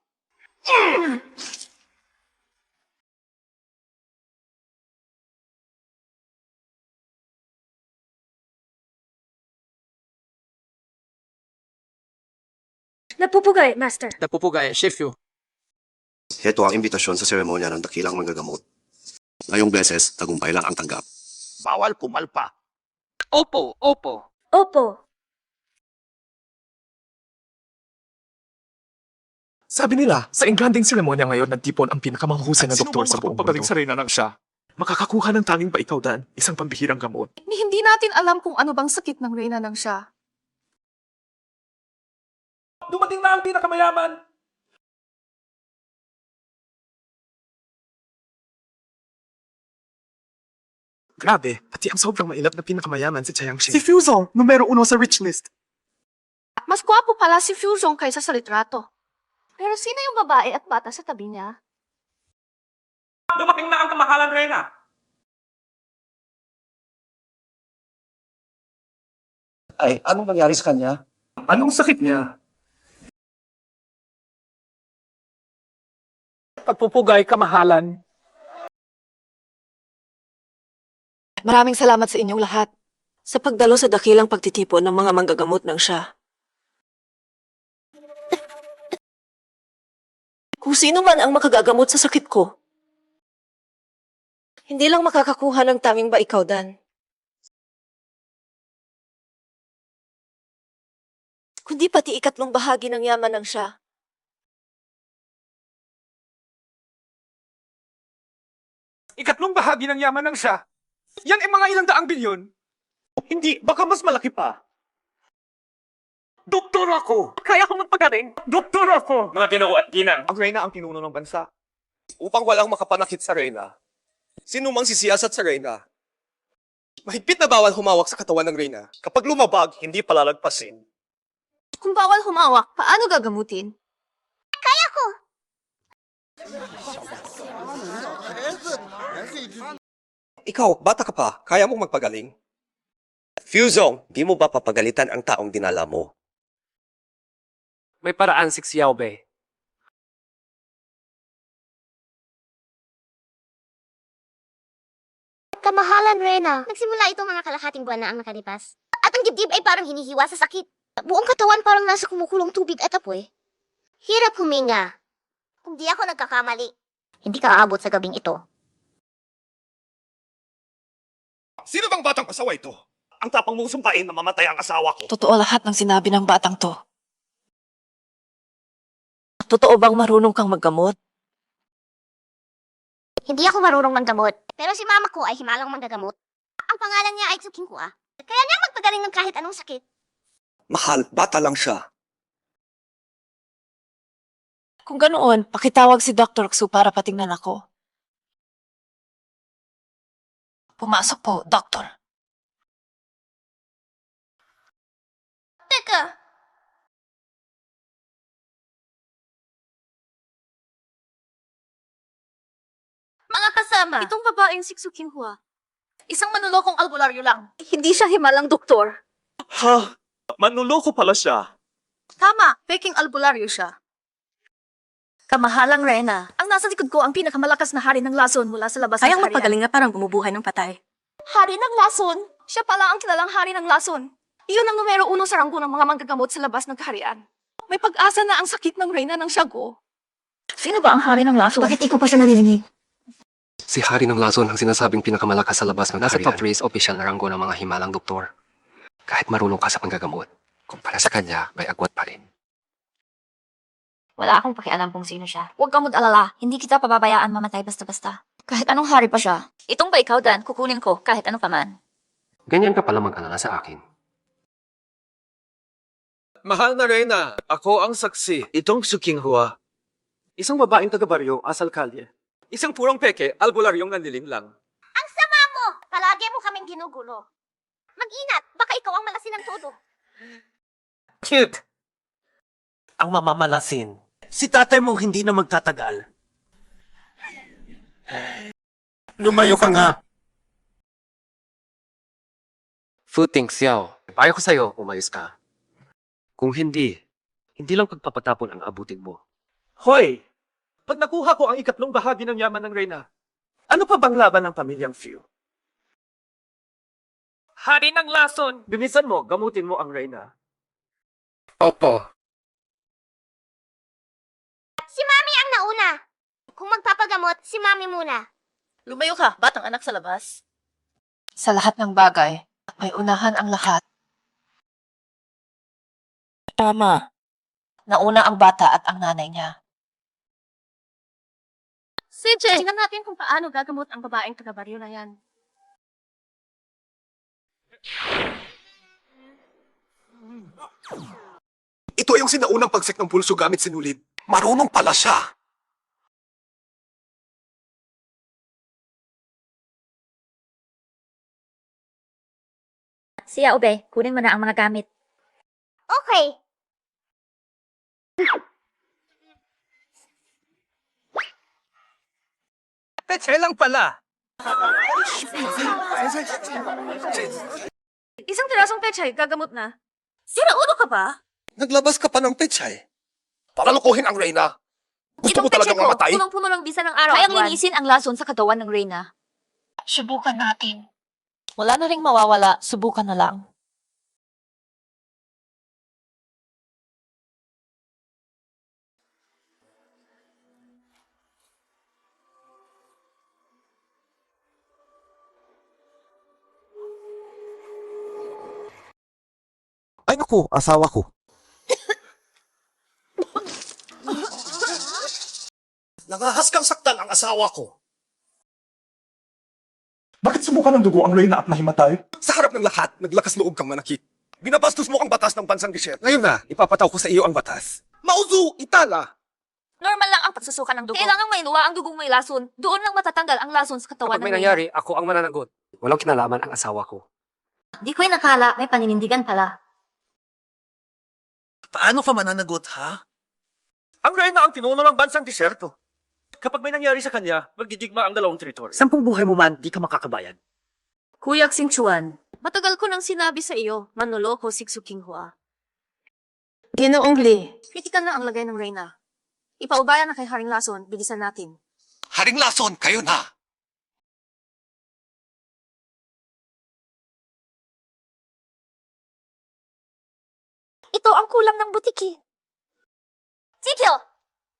Napupugay, Master. Napupugay, Shifu. Heto ang imbitasyon sa seremonya ng dakilang manggagamot. Ngayong beses, tagumpay lang ang tanggap. Bawal pumalpa. Opo, opo. Opo. Sabi nila, sa engranding seremonya ngayon, nagtipon ang pinakamahusay na doktor sa buong mundo. sa reyna ng siya? Makakakuha ng tanging baikawdan, isang pambihirang gamot. Hindi natin alam kung ano bang sakit ng reyna ng siya. Dumating na ang pinakamayaman! Grabe, pati ang sobrang mailap na pinakamayaman si Chiangxi. Si Fuzong, numero 1 sa rich list. Mas gwapo pala si Fuzong kaysa sa litrato. Pero sino yung babae at bata sa tabi niya? Dumating na ang kamahalan reyna! Ay, anong nangyari sa kanya? Anong sakit niya? Pagpupugay, kamahalan. Maraming salamat sa inyong lahat sa pagdalo sa dakilang pagtitipon ng mga manggagamot ng siya. Kung sino man ang makagagamot sa sakit ko, hindi lang makakakuha ng tanging baikawdan, kundi pati 3 bahagi ng yaman ng siya. Ikatlong bahagi ng yaman ng siya. Yan ay mga 100 bilyon. Hindi, baka mas malaki pa. Doktor ako! Kaya ko magpagaling! Doktor ako! Mga Ginoo at Ginang, ang reyna ang pinuno ng bansa. Upang walang makapanakit sa reyna, sino mang sisiyasat sa reyna, mahigpit na bawal humawak sa katawan ng reyna. Kapag lumabag, hindi palalagpasin. Kung bawal humawak, paano gagamutin? Kaya ko! Ikaw, bata ka pa, kaya mong magpagaling? Fuzong, di mo ba papagalitan ang taong dinala mo? May paraan si Xiaobei. Kamahalan, Reyna. Nagsimula itong mga kalahating buwan na ang nakalipas. At ang dibdib ay parang hinihiwa sa sakit. Buong katawan parang nasa kumukulong tubig at apoy. Hirap huminga. Kung di ako nagkakamali, hindi ka aabot sa gabing ito. Sino bang batang pasawa ito? Ang tapang mong sumpain na mamatay ang asawa ko. Totoo lahat ng sinabi ng batang to. Totoo bang marunong kang maggamot? Hindi ako marunong manggamot. Pero si mama ko ay himalang manggagamot. Ang pangalan niya ay Tsukingkua. Kaya niya magpagaling ng kahit anong sakit. Mahal, bata lang siya. Kung ganoon, pakitawag si Dr. Xu para patingnan ako. Pumasok po, Doktor. Teka! Mga kasama, itong babaeng si Tsukingkua. Isang manulokong albularyo lang. Hindi siya himalang doktor. Ha? Manuloko pala siya. Tama, peking albularyo siya. Kamahalang Reyna, ang nasa likod ko ang pinakamalakas na hari ng lason mula sa labas ng Kayang kaharian. magpagaling nga parang bumubuhay ng patay. Hari ng lason? Siya pala ang kilalang hari ng lason. Iyon ang numero 1 sa ranggo ng mga manggagamot sa labas ng kaharian. May pag-asa na ang sakit ng Reyna ng Siago. Sino ba ang hari ng lason? Bakit ikaw pa siya naririnig? Si Hari ng Lason ang sinasabing pinakamalakas sa labas ng nasa top 3 official na ranggo ng mga himalang doktor. Kahit marunong ka sa panggagamot, kumpara sa kanya, may agwat pa rin. Wala akong pakialam kung sino siya. Huwag kang mag-alala. Hindi kita pababayaan mamatay basta-basta. Kahit anong hari pa siya. Itong ba ikaw, Dan? Kukunin ko kahit ano pa man. Ganyan ka pala mag-alala sa akin. Mahal na Reyna, ako ang saksi. Itong si King Hua. Isang babaeng taga-baryo, asal kalye. Isang purong peke, albularyong nanliling lang. Ang sama mo! Palagi mo kaming ginugulo. Mag-inat, baka ikaw ang malasin ng todo. Cute! Ang mamamalasin. Si tatay mo hindi na magtatagal. Lumayo ka nga. Futing Xiao, payo ko sa'yo, umayos ka. Kung hindi lang pagpapatapon ang abutin mo. Hoy! Pag nakuha ko ang ikatlong bahagi ng yaman ng Reyna, ano pa bang laban ng pamilyang Fiu? Hari ng lason! Binisan mo, gamutin mo ang Reyna. Opo. Si Mami ang nauna. Kung magpapagamot, si Mami muna. Lumayo ka, batang anak sa labas. Sa lahat ng bagay, may unahan ang lahat. Tama. Nauna ang bata at ang nanay niya. CJ, tingnan natin kung paano gagamot ang babaeng taga-baryo na yan. Ito ay yung sinaunang pagsek ng pulso gamit sinulid. Marunong pala siya. Siya, Ube, kunin mo na ang mga gamit. Okay. Peche lang pala! Isang pirasong pechay, gagamot na. Sira ulo ka ba? Naglabas ka pa ng pechay. Para lukuhin ang Reyna. Gusto mo talagang mamatay? Punong-puno ng bisa ng araw. Kayang linisin ang lason sa katawan ng Reyna. Subukan natin. Wala na ring mawawala, subukan na lang. Ay naku, asawa ko. Nangahas kang saktan ang asawa ko. Bakit sumukan ng dugo ang Reyna at nahimatay? Sa harap ng lahat, naglakas loob kang manakit. Binabastos mo ang batas ng bansang Gisher. Ngayon na, ipapataw ko sa iyo ang batas. Mauzu, itala! Normal lang ang pagsusukan ng dugo. Kailangang mainuwa ang dugong may lason. Doon lang matatanggal ang lason sa katawan Kapag may ng nangyari, ako ang mananagot. Walang kinalaman ang asawa ko. Di ko'y nakala, may paninindigan pala. Paano ka mananagot, ha? Ang Reyna ang pinuno ng bansang disyerto. Kapag may nangyari sa kanya, magdidigma ang dalawang teritoryo. 10 buhay mo man, di ka makakabayad. Kuya Xing Chuan, matagal ko nang sinabi sa iyo, manloloko si King Hua. Ginoong Li, kritikan na ang lagay ng Reyna. Ipaubaya na kay Haring Lason, bilisan natin. Haring lason, kayo na! Ito ang kulam ng butiki. Sikyo!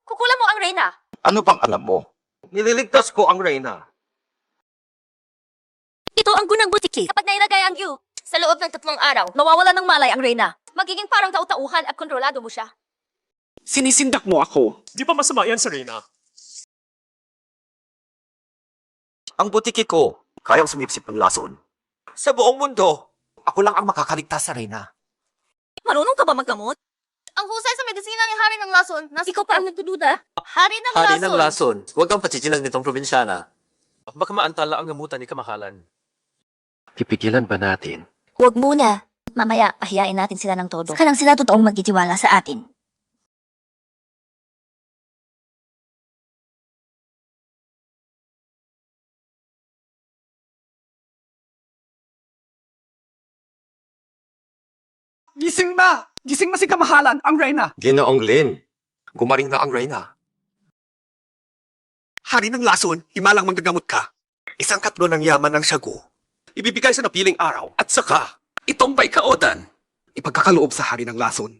Kukulam mo ang Reyna. Ano pang alam mo? Nililigtas ko ang Reyna. Ito ang gunang butiki. Kapag nailagay ang Yu, sa loob ng 3 araw, nawawala ng malay ang Reyna. Magiging parang tau-tauhan at kontrolado mo siya. Sinisindak mo ako. Di ba masama yan sa Reyna? Ang butiki ko, kayang sumipsip ng lason. Sa buong mundo, ako lang ang makakaligtas sa Reyna. Marunong ka ba maggamot? Ang husay sa medisina ni Hari ng Lason, ikaw pa ang nagdududa? Hari ng Hari Lason! ng lason, huwag kang pachichilan nitong probinsyana. Baka maantala ang gamutan ni Kamakalan. Pipigilan ba natin? Huwag muna. Mamaya, pahiyain natin sila ng todo. Saka lang sila totoong magtitiwala sa atin. Gising na! Gising na si Kamahalan, ang Reyna! Ginoong Lin, gumaling na ang Reyna. Hari ng lason, himalang manggagamot ka. 1/4 ng yaman ng Shago. Ibibigay sa napiling araw. At saka, itong baikaodan. Ipagkakaloob sa hari ng lason.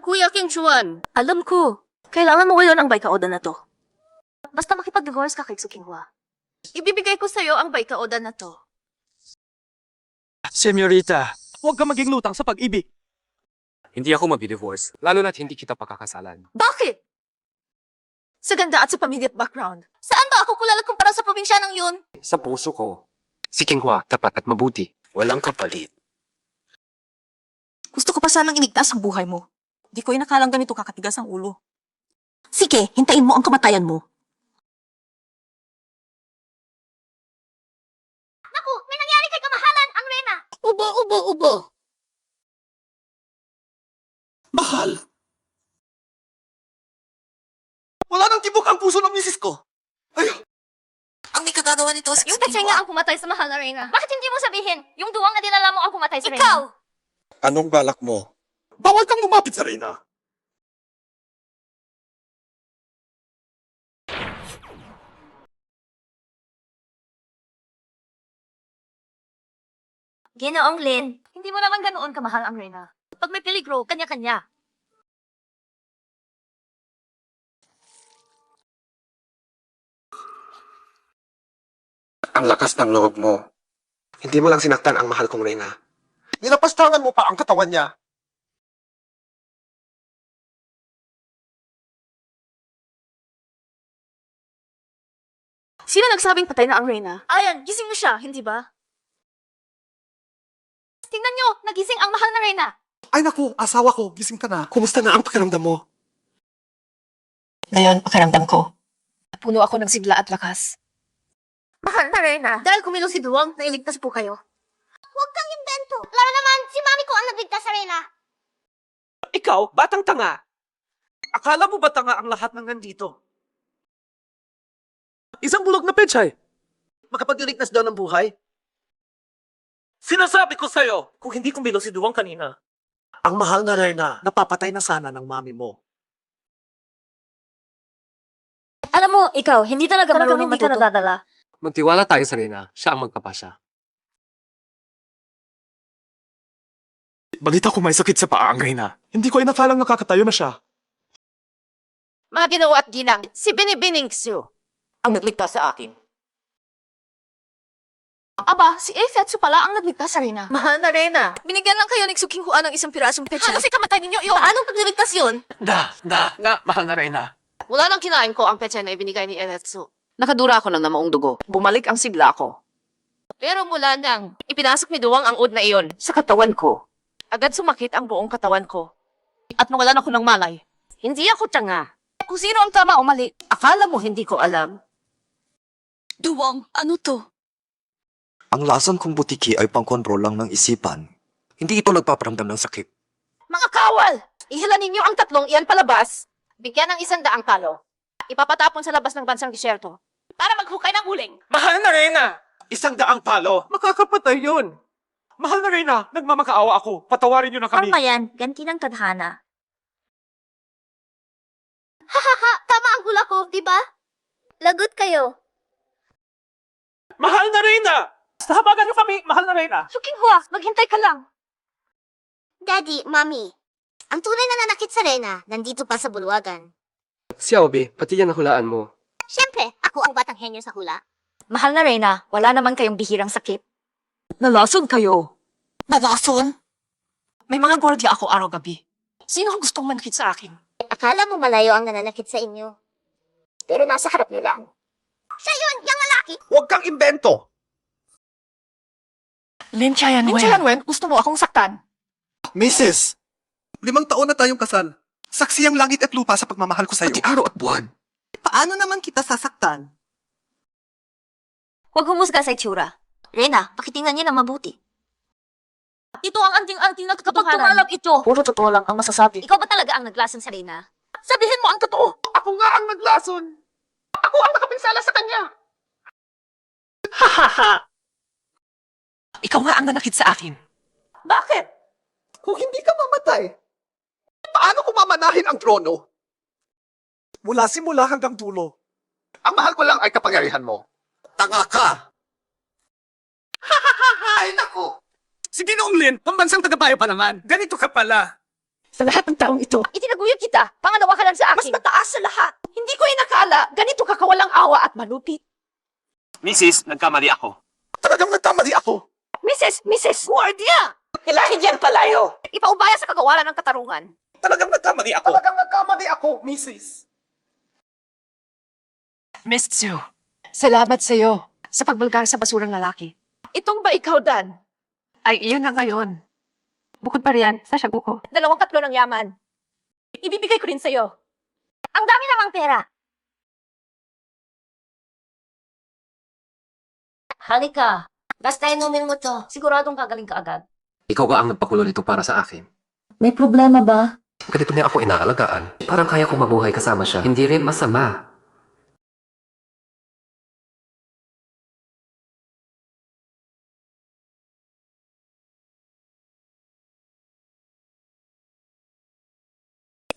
Kuya King Chuan, alam ko. Kailangan mo ngayon ang baikaoda na to. Basta makipag-divorce ka kay King Hua. Ibibigay ko sa'yo ang baikaoda na to. Senyorita, huwag ka maging lutang sa pag-ibig. Hindi ako mabidivorce, lalo na't hindi kita pakakasalan. Bakit? Sa ganda at sa pamilya at background. Saan ba ako kulala kumpara sa probinsya ng yun? Sa puso ko. Si King Hua, tapat at mabuti. Walang kapalit. Gusto ko pa sanang iligtas ang buhay mo. Di ko inakalang ganito kakatigas ang ulo. Sige, hintayin mo ang kamatayan mo. Naku, may nangyari kay kamahalan, ang Reyna. Ubo. Mahal. Wala nang tibok ang puso ng misis ko. Ang may kagagawa nito sa Yung pechay nga ang pumatay sa mahal na Reyna. Bakit hindi mo sabihin? Yung duwang na dinala mo ang pumatay sa Reyna. Ikaw! Anong balak mo? Bawal kang lumapit sa Reyna. Ginoong Lin, hindi mo naman ganoon kamahal ang Reyna. Pag may peligro, kanya-kanya. Ang lakas ng loob mo. Hindi mo lang sinaktan ang mahal kong Reyna. Nilapastangan mo pa ang katawan niya. Sino nagsabing patay na ang Reyna? Ayan, gising mo siya, hindi ba? Tingnan nyo, nagising ang mahal na Reyna. Ay naku, asawa ko, gising ka na. Kumusta na ang pakiramdam mo? Ngayon, pakiramdam ko. Puno ako ng sigla at lakas. Mahal na Reyna. Dahil kumilong si Duwang, nailigtas po kayo. Huwag kang invento. Lalo naman, si mami ko ang nagligtas sa Reyna. Ikaw, batang tanga. Akala mo ba tanga ang lahat ng nandito? Isang bulog na pechay. Makapagliligtas daw ng buhay. Sinasabi ko sa'yo, kung hindi kumilo si Duwang kanina, ang mahal na Reyna, napapatay na sana ng mami mo. Alam mo, ikaw, hindi talaga marunong hindi ka matuto. nadadala. Magtiwala tayo sa Reyna. Siya ang magpapasya. Balita ko may sakit sa paa ang Reyna. Hindi ko inakalang nakakatayo na siya. Mga Ginoo at Ginang, si Binibining Su ang nagligtas sa akin. Aba, si Efetsu pala ang nagligtas sa Reyna. Mahal na Reyna. Binigyan lang kayo ni Suking Hua ng isang pirasong petsa. Kasi kamatay ninyo yun. Paanong pagliligtas yun? Nga, mahal na Reyna. Wala nang kinain ko ang petsa na ibinigay ni Efetsu. Nakadura ako ng namaong dugo. Bumalik ang sigla ko. Pero mula nang ipinasok ni Duwang ang ud na iyon sa katawan ko, agad sumakit ang buong katawan ko. At nawalan ako ng malay. Hindi ako tanga. Kung sino ang tama o mali, akala mo hindi ko alam. Duwang, ano to? Ang lason kong butiki ay pangkontrol lang ng isipan. Hindi ito nagpaparamdam ng sakit. Mga kawal! Ihila ninyo ang tatlong iyan palabas. Bigyan ng 100 palo. Ipapatapon sa labas ng bansang disyerto para maghukay ng uling. Mahal na Reyna! 100 palo. Makakapatay yun. Mahal na Reyna, nagmamakaawa ako. Patawarin niyo na kami. Tama yan, ganti ng tadhana. Hahaha, tama ang hula ko, di ba? Lagot kayo. Mahal na Reyna! Sahabagan niyo kami, mahal na Reyna. Suking Hua, maghintay ka lang. Daddy, Mommy, ang tunay na nanakit sa Reyna, nandito pa sa bulwagan. Si Aobi, pati yan ang hulaan mo. Siyempre, ako ang batang henyo sa hula. Mahal na Reyna, wala naman kayong bihirang sakit. Nalason kayo. Nalason? May mga gwardiya ako araw-gabi. Sino ang gustong manakit sa akin? Akala mo malayo ang nananakit sa inyo. Pero nasa harap niyo lang. Siya yun, yung lalaki. Huwag kang imbento. Lin Chayanwen, gusto mo akong saktan? Mrs. 5 taon na tayong kasal. Saksi ang langit at lupa sa pagmamahal ko sa'yo. Pati araw at buwan. Paano naman kita sasaktan? Huwag humusga sa itsura. Reyna, pakitingnan niyo na mabuti. Ito ang anting-anting na Kapag katotohanan. tumalab ito, Puro totoo lang ang masasabi. ikaw ba talaga ang naglason sa Reyna? Sabihin mo ang totoo. Ako nga ang naglason. Ako ang nakapinsala sa kanya. Ikaw nga ang nanakit sa akin. Bakit? Kung hindi ka mamatay, paano ko mamanahin ang trono? Mula simula hanggang dulo. Ang mahal ko lang ay kapangyarihan mo. Tanga ka! Ay, nako! Si Ginoong Lin, pambansang tagapayo pa naman. Ganito ka pala. Sa lahat ng taong ito, itinaguyod kita. Pangalawa ka lang sa akin. Mas mataas sa lahat. Hindi ko inakala. Ganito ka kawalang awa at malupit. Mrs., nagkamali ako. Talagang nagkamali ako. Mrs. Guardia! Hilahin yan palayo. Ipaubaya sa kagawaran ng katarungan. Talagang nagkamali ako. Talagang nagkamali ako, Mrs. Miss Tzu, salamat sa iyo sa pagbulgar sa basurang lalaki. Itong ba ikaw, Dan? Ay iyon na ngayon. Bukod pa riyan, sa shabu ko. 2-3 ng yaman. Ibibigay ko rin sa'yo. Ang dami namang pera. Halika. Basta inumin mo to. Siguradong kagaling ka agad. Ikaw ba ang nagpakulo nito para sa akin? May problema ba? Ganito niya ako inaalagaan. Parang kaya kong mabuhay kasama siya. Hindi rin masama.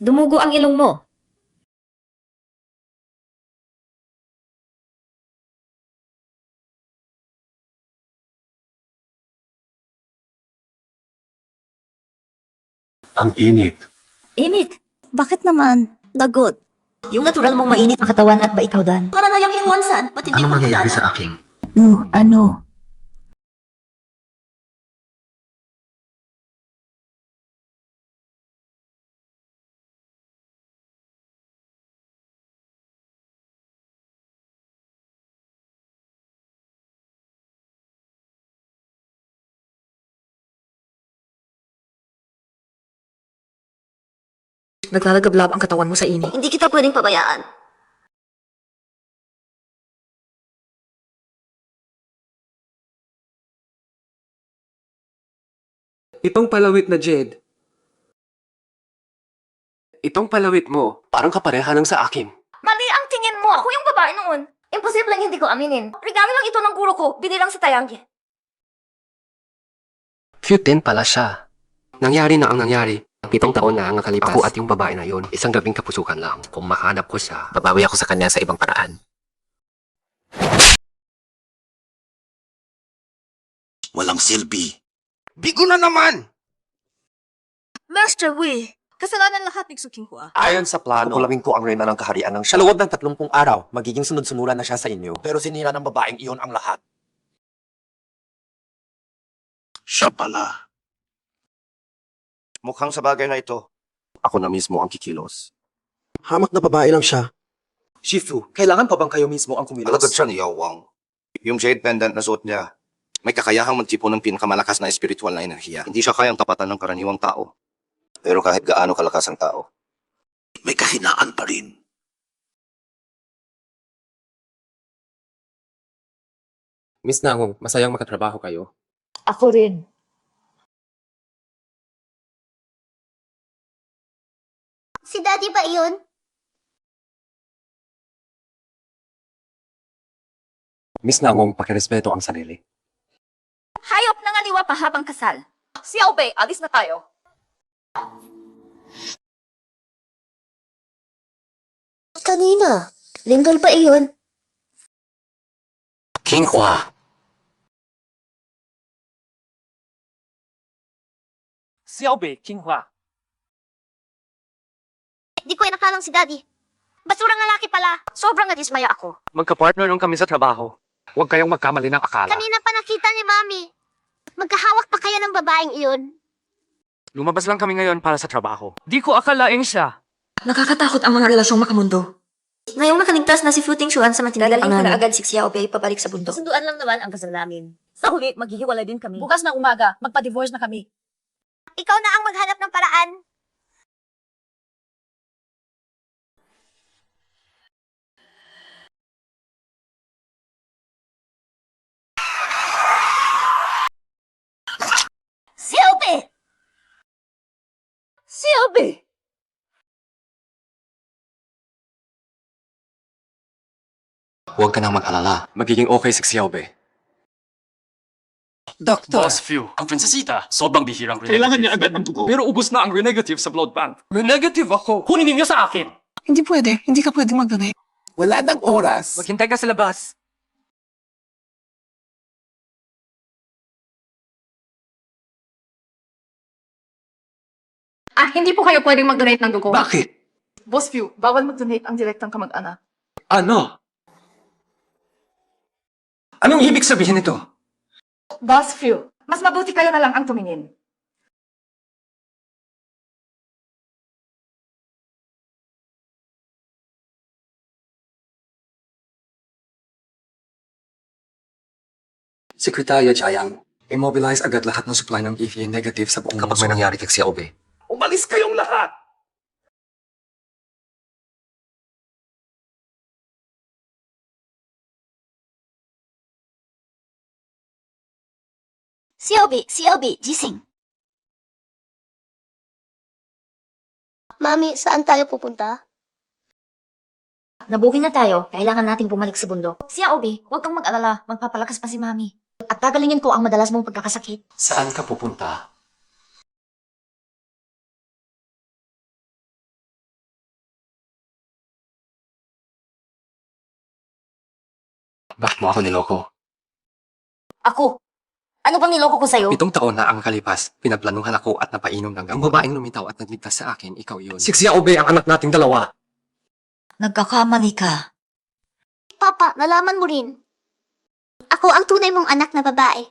Dumugo ang ilong mo. Ang init. Init. Bakit naman? Lagot. Yung natural mong mainit ang katawan at ba ikaw dan? Para na yung inwansan, ba't hindi Anong mo mangyayari kilala? sa akin? Ano? Naglalagablab ang katawan mo sa init. Hindi kita pwedeng pabayaan. Itong palawit na Jed. Itong palawit mo, parang kapareha ng sa akin. Mali ang tingin mo. Ako yung babae noon. Imposibleng hindi ko aminin. Regalo lang ito ng guro ko. Binilang sa Tayangi. Cute din pala siya. Nangyari na ang nangyari. 7 taon na ang nakalipas. Ako at yung babae na yun, isang gabing kapusukan lang. Kung mahanap ko siya, babawi ako sa kanya sa ibang paraan. Walang silbi. Bigo na naman! Master Wei, kasalanan lahat ni Sukinghua. Ayon sa plano, kukulawin ko ang reyna ng kaharian ng siya. Sa loob ng 30 araw, magiging sunod-sunuran na siya sa inyo. Pero sinira ng babaeng iyon ang lahat. Siya pala. Mukhang sa bagay na ito, ako na mismo ang kikilos. Hamak na babae lang siya. Shifu, kailangan pa bang kayo mismo ang kumilos? Alagad siya ni Yao Wang. Yung jade pendant na suot niya, may kakayahang magtipo ng pinakamalakas na espiritual na enerhiya. Hindi siya kayang tapatan ng karaniwang tao. Pero kahit gaano kalakas ang tao, may kahinaan pa rin. Miss Nangong, masayang makatrabaho kayo. Ako rin. Si Daddy ba iyon? Miss Nangong, pakirespeto ang sarili. Hayop ng aliwa pa habang kasal. Si Aobei, alis na tayo. Kanina. Linggal ba iyon? Kinghua. Xiaobei, Kinghua. Di ko inakalang si Daddy. Basurang lalaki pala. Sobrang nadismaya ako. Magka-partner nung kami sa trabaho. Huwag kayong magkamali ng akala. Kanina pa nakita ni Mami. Magkahawak pa kayo ng babaeng iyon. Lumabas lang kami ngayon para sa trabaho. Di ko akalain siya. Nakakatakot ang mga relasyong makamundo. Ngayong nakaligtas na si Fu Tingshuan sa matinding Dadalhin ko panganib. na agad si Xiaobei pabalik sa bundok. Sunduan lang naman ang kasal namin. Sa huli, maghihiwalay din kami. Bukas ng umaga, magpa-divorce na kami. Ikaw na ang maghanap ng paraan. Xiaobei! Xiaobei! Huwag ka nang mag-alala. Magiging okay si Xiaobei. Doctor. Boss Few, ang prinsesita, sobrang bihirang Kailangan niya agad ng dugo. Pero ubos na ang renegative sa blood bank. Renegative ako. Kunin ninyo sa akin. Hindi pwede. Hindi ka pwede mag-donate. Wala nang oras. Maghintay ka sa labas. Hindi po kayo pwedeng mag-donate ng dugo. Bakit? Boss Few, bawal mag-donate ang direktang kamag-anak. Ano? Anong ibig sabihin nito? Boss Few, mas mabuti kayo na lang ang tumingin. Sekretarya Jayang, Immobilize agad lahat ng supply ng EVA negative sa buong kapag may nangyari kay Xiaobe. Umalis kayong lahat! Xiaobi, gising. Mami, saan tayo pupunta? Nabuking na tayo. Kailangan nating bumalik sa bundok. Xiaobi, huwag kang mag-alala. Magpapalakas pa si Mami. At gagalingin ko ang madalas mong pagkakasakit. Saan ka pupunta? Bakit mo ako niloko? Ako? Ano bang niloko ko sa'yo? 7 taon na ang kalipas, pinagplanuhan ako at napainom ng gamot. Ang babaeng lumitaw at nagligtas sa akin, ikaw yun. Si Xiaobe ang anak nating dalawa. Nagkakamali ka. Papa, nalaman mo rin. Ako ang tunay mong anak na babae.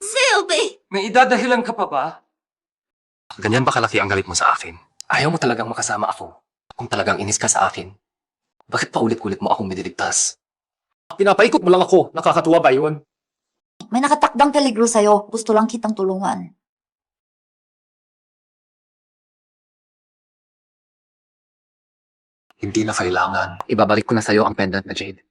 Xiaobi! May idadahilan ka pa ba? Ganyan ba kalaki ang galit mo sa akin? Ayaw mo talagang makasama ako. Kung talagang inis ka sa akin, bakit paulit-ulit mo akong miniligtas? Pinapaikot mo lang ako. Nakakatuwa ba yun? May nakatakdang peligro sa'yo. Gusto lang kitang tulungan. Hindi na kailangan. Ibabalik ko na sa'yo ang pendant na Jade.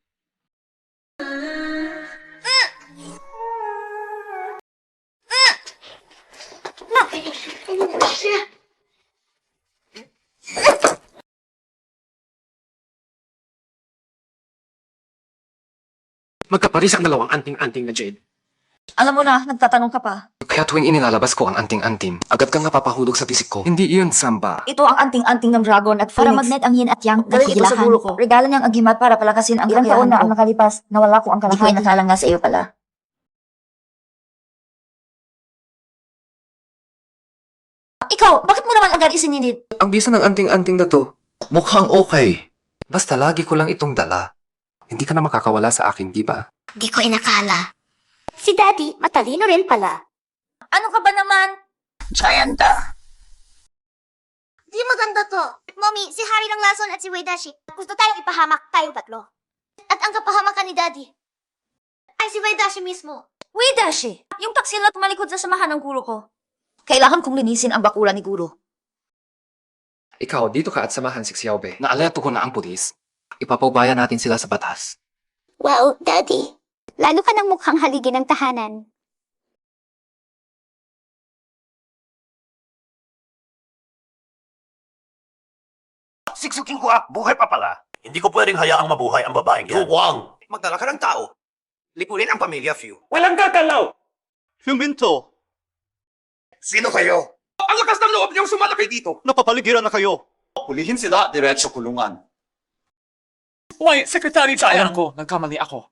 Magkaparis ang dalawang anting-anting na Jade. Alam mo na, nagtatanong ka pa. Kaya tuwing inilalabas ko ang anting-anting, agad kang napapahulog sa bisik ko. Hindi iyon samba. Ito ang anting-anting ng dragon at Phoenix. Para magnet ang yin at yang ng kagilahan. Regalo niyang agimat para palakasin ang ilang taon na ang nakalipas. Nawala ko ang kalahan. Di ko inasalang nga sa iyo pala. Ikaw, bakit mo naman agad isinilid? Ang bisa ng anting-anting na to, mukhang okay. Basta lagi ko lang itong dala. Hindi ka na makakawala sa akin, di ba? Di ko inakala. Si Daddy, matalino rin pala. Ano ka ba naman? Gianta. Di maganda to. Mommy, si Harry ng Lason at si Waydashi. Gusto tayong ipahamak, tayong tatlo. At ang kapahamakan ni Daddy ay si Waydashi mismo. Waydashi! Yung taksil na tumalikod sa samahan ng guro ko. Kailangan kong linisin ang bakura ni guro. Ikaw, dito ka at samahan si Xiaobe. Naalerto ko na ang pulis. Ipapaubaya natin sila sa batas. Wow, Daddy. Lalo ka ng mukhang haligi ng tahanan. Siksukin ko buhay pa pala. Hindi ko pwedeng hayaang mabuhay ang babaeng yan. Huwag! Magdala ka ng tao. Lipunin ang pamilya, Few. Walang gagalaw! Huminto! Sino kayo? Ang lakas ng loob niyong sumalakay dito! Napapaligiran na kayo. Hulihin sila, diretso kulungan. Why, Secretary Chaya! Ko, nagkamali ako.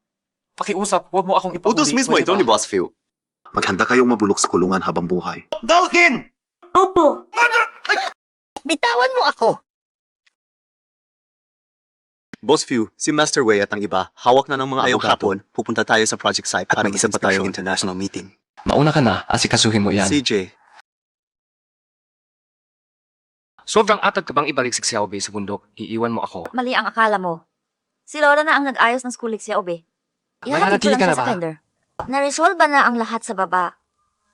Pakiusap, huwag mo akong ipahuli. Utos mismo ito ni Boss Phil. Maghanda kayong mabulok sa kulungan habang buhay. Dalkin! Opo. Bitawan mo ako. Boss Phil, si Master Wei at ang iba, hawak na ng mga ngayong hapon. Pupunta tayo sa project site para mag-isa pa tayong international meeting. Mauna ka na, asikasuhin mo yan. CJ, Sobrang atag ka bang ibalik si Xiaobe sa bundok? Iiwan mo ako. Mali ang akala mo. Si Lola na ang nag-ayos ng school si Xiaobe. Mananatili ka na ba? Na-resolve na ang lahat sa baba.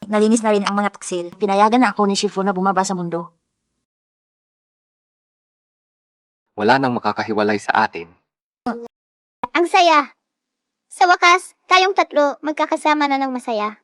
Nalinis na rin ang mga taksil. Pinayagan na ako ni Shifu na bumaba sa mundo. Wala nang makakahiwalay sa atin. Ang saya. Sa wakas, tayong tatlo magkakasama na ng masaya.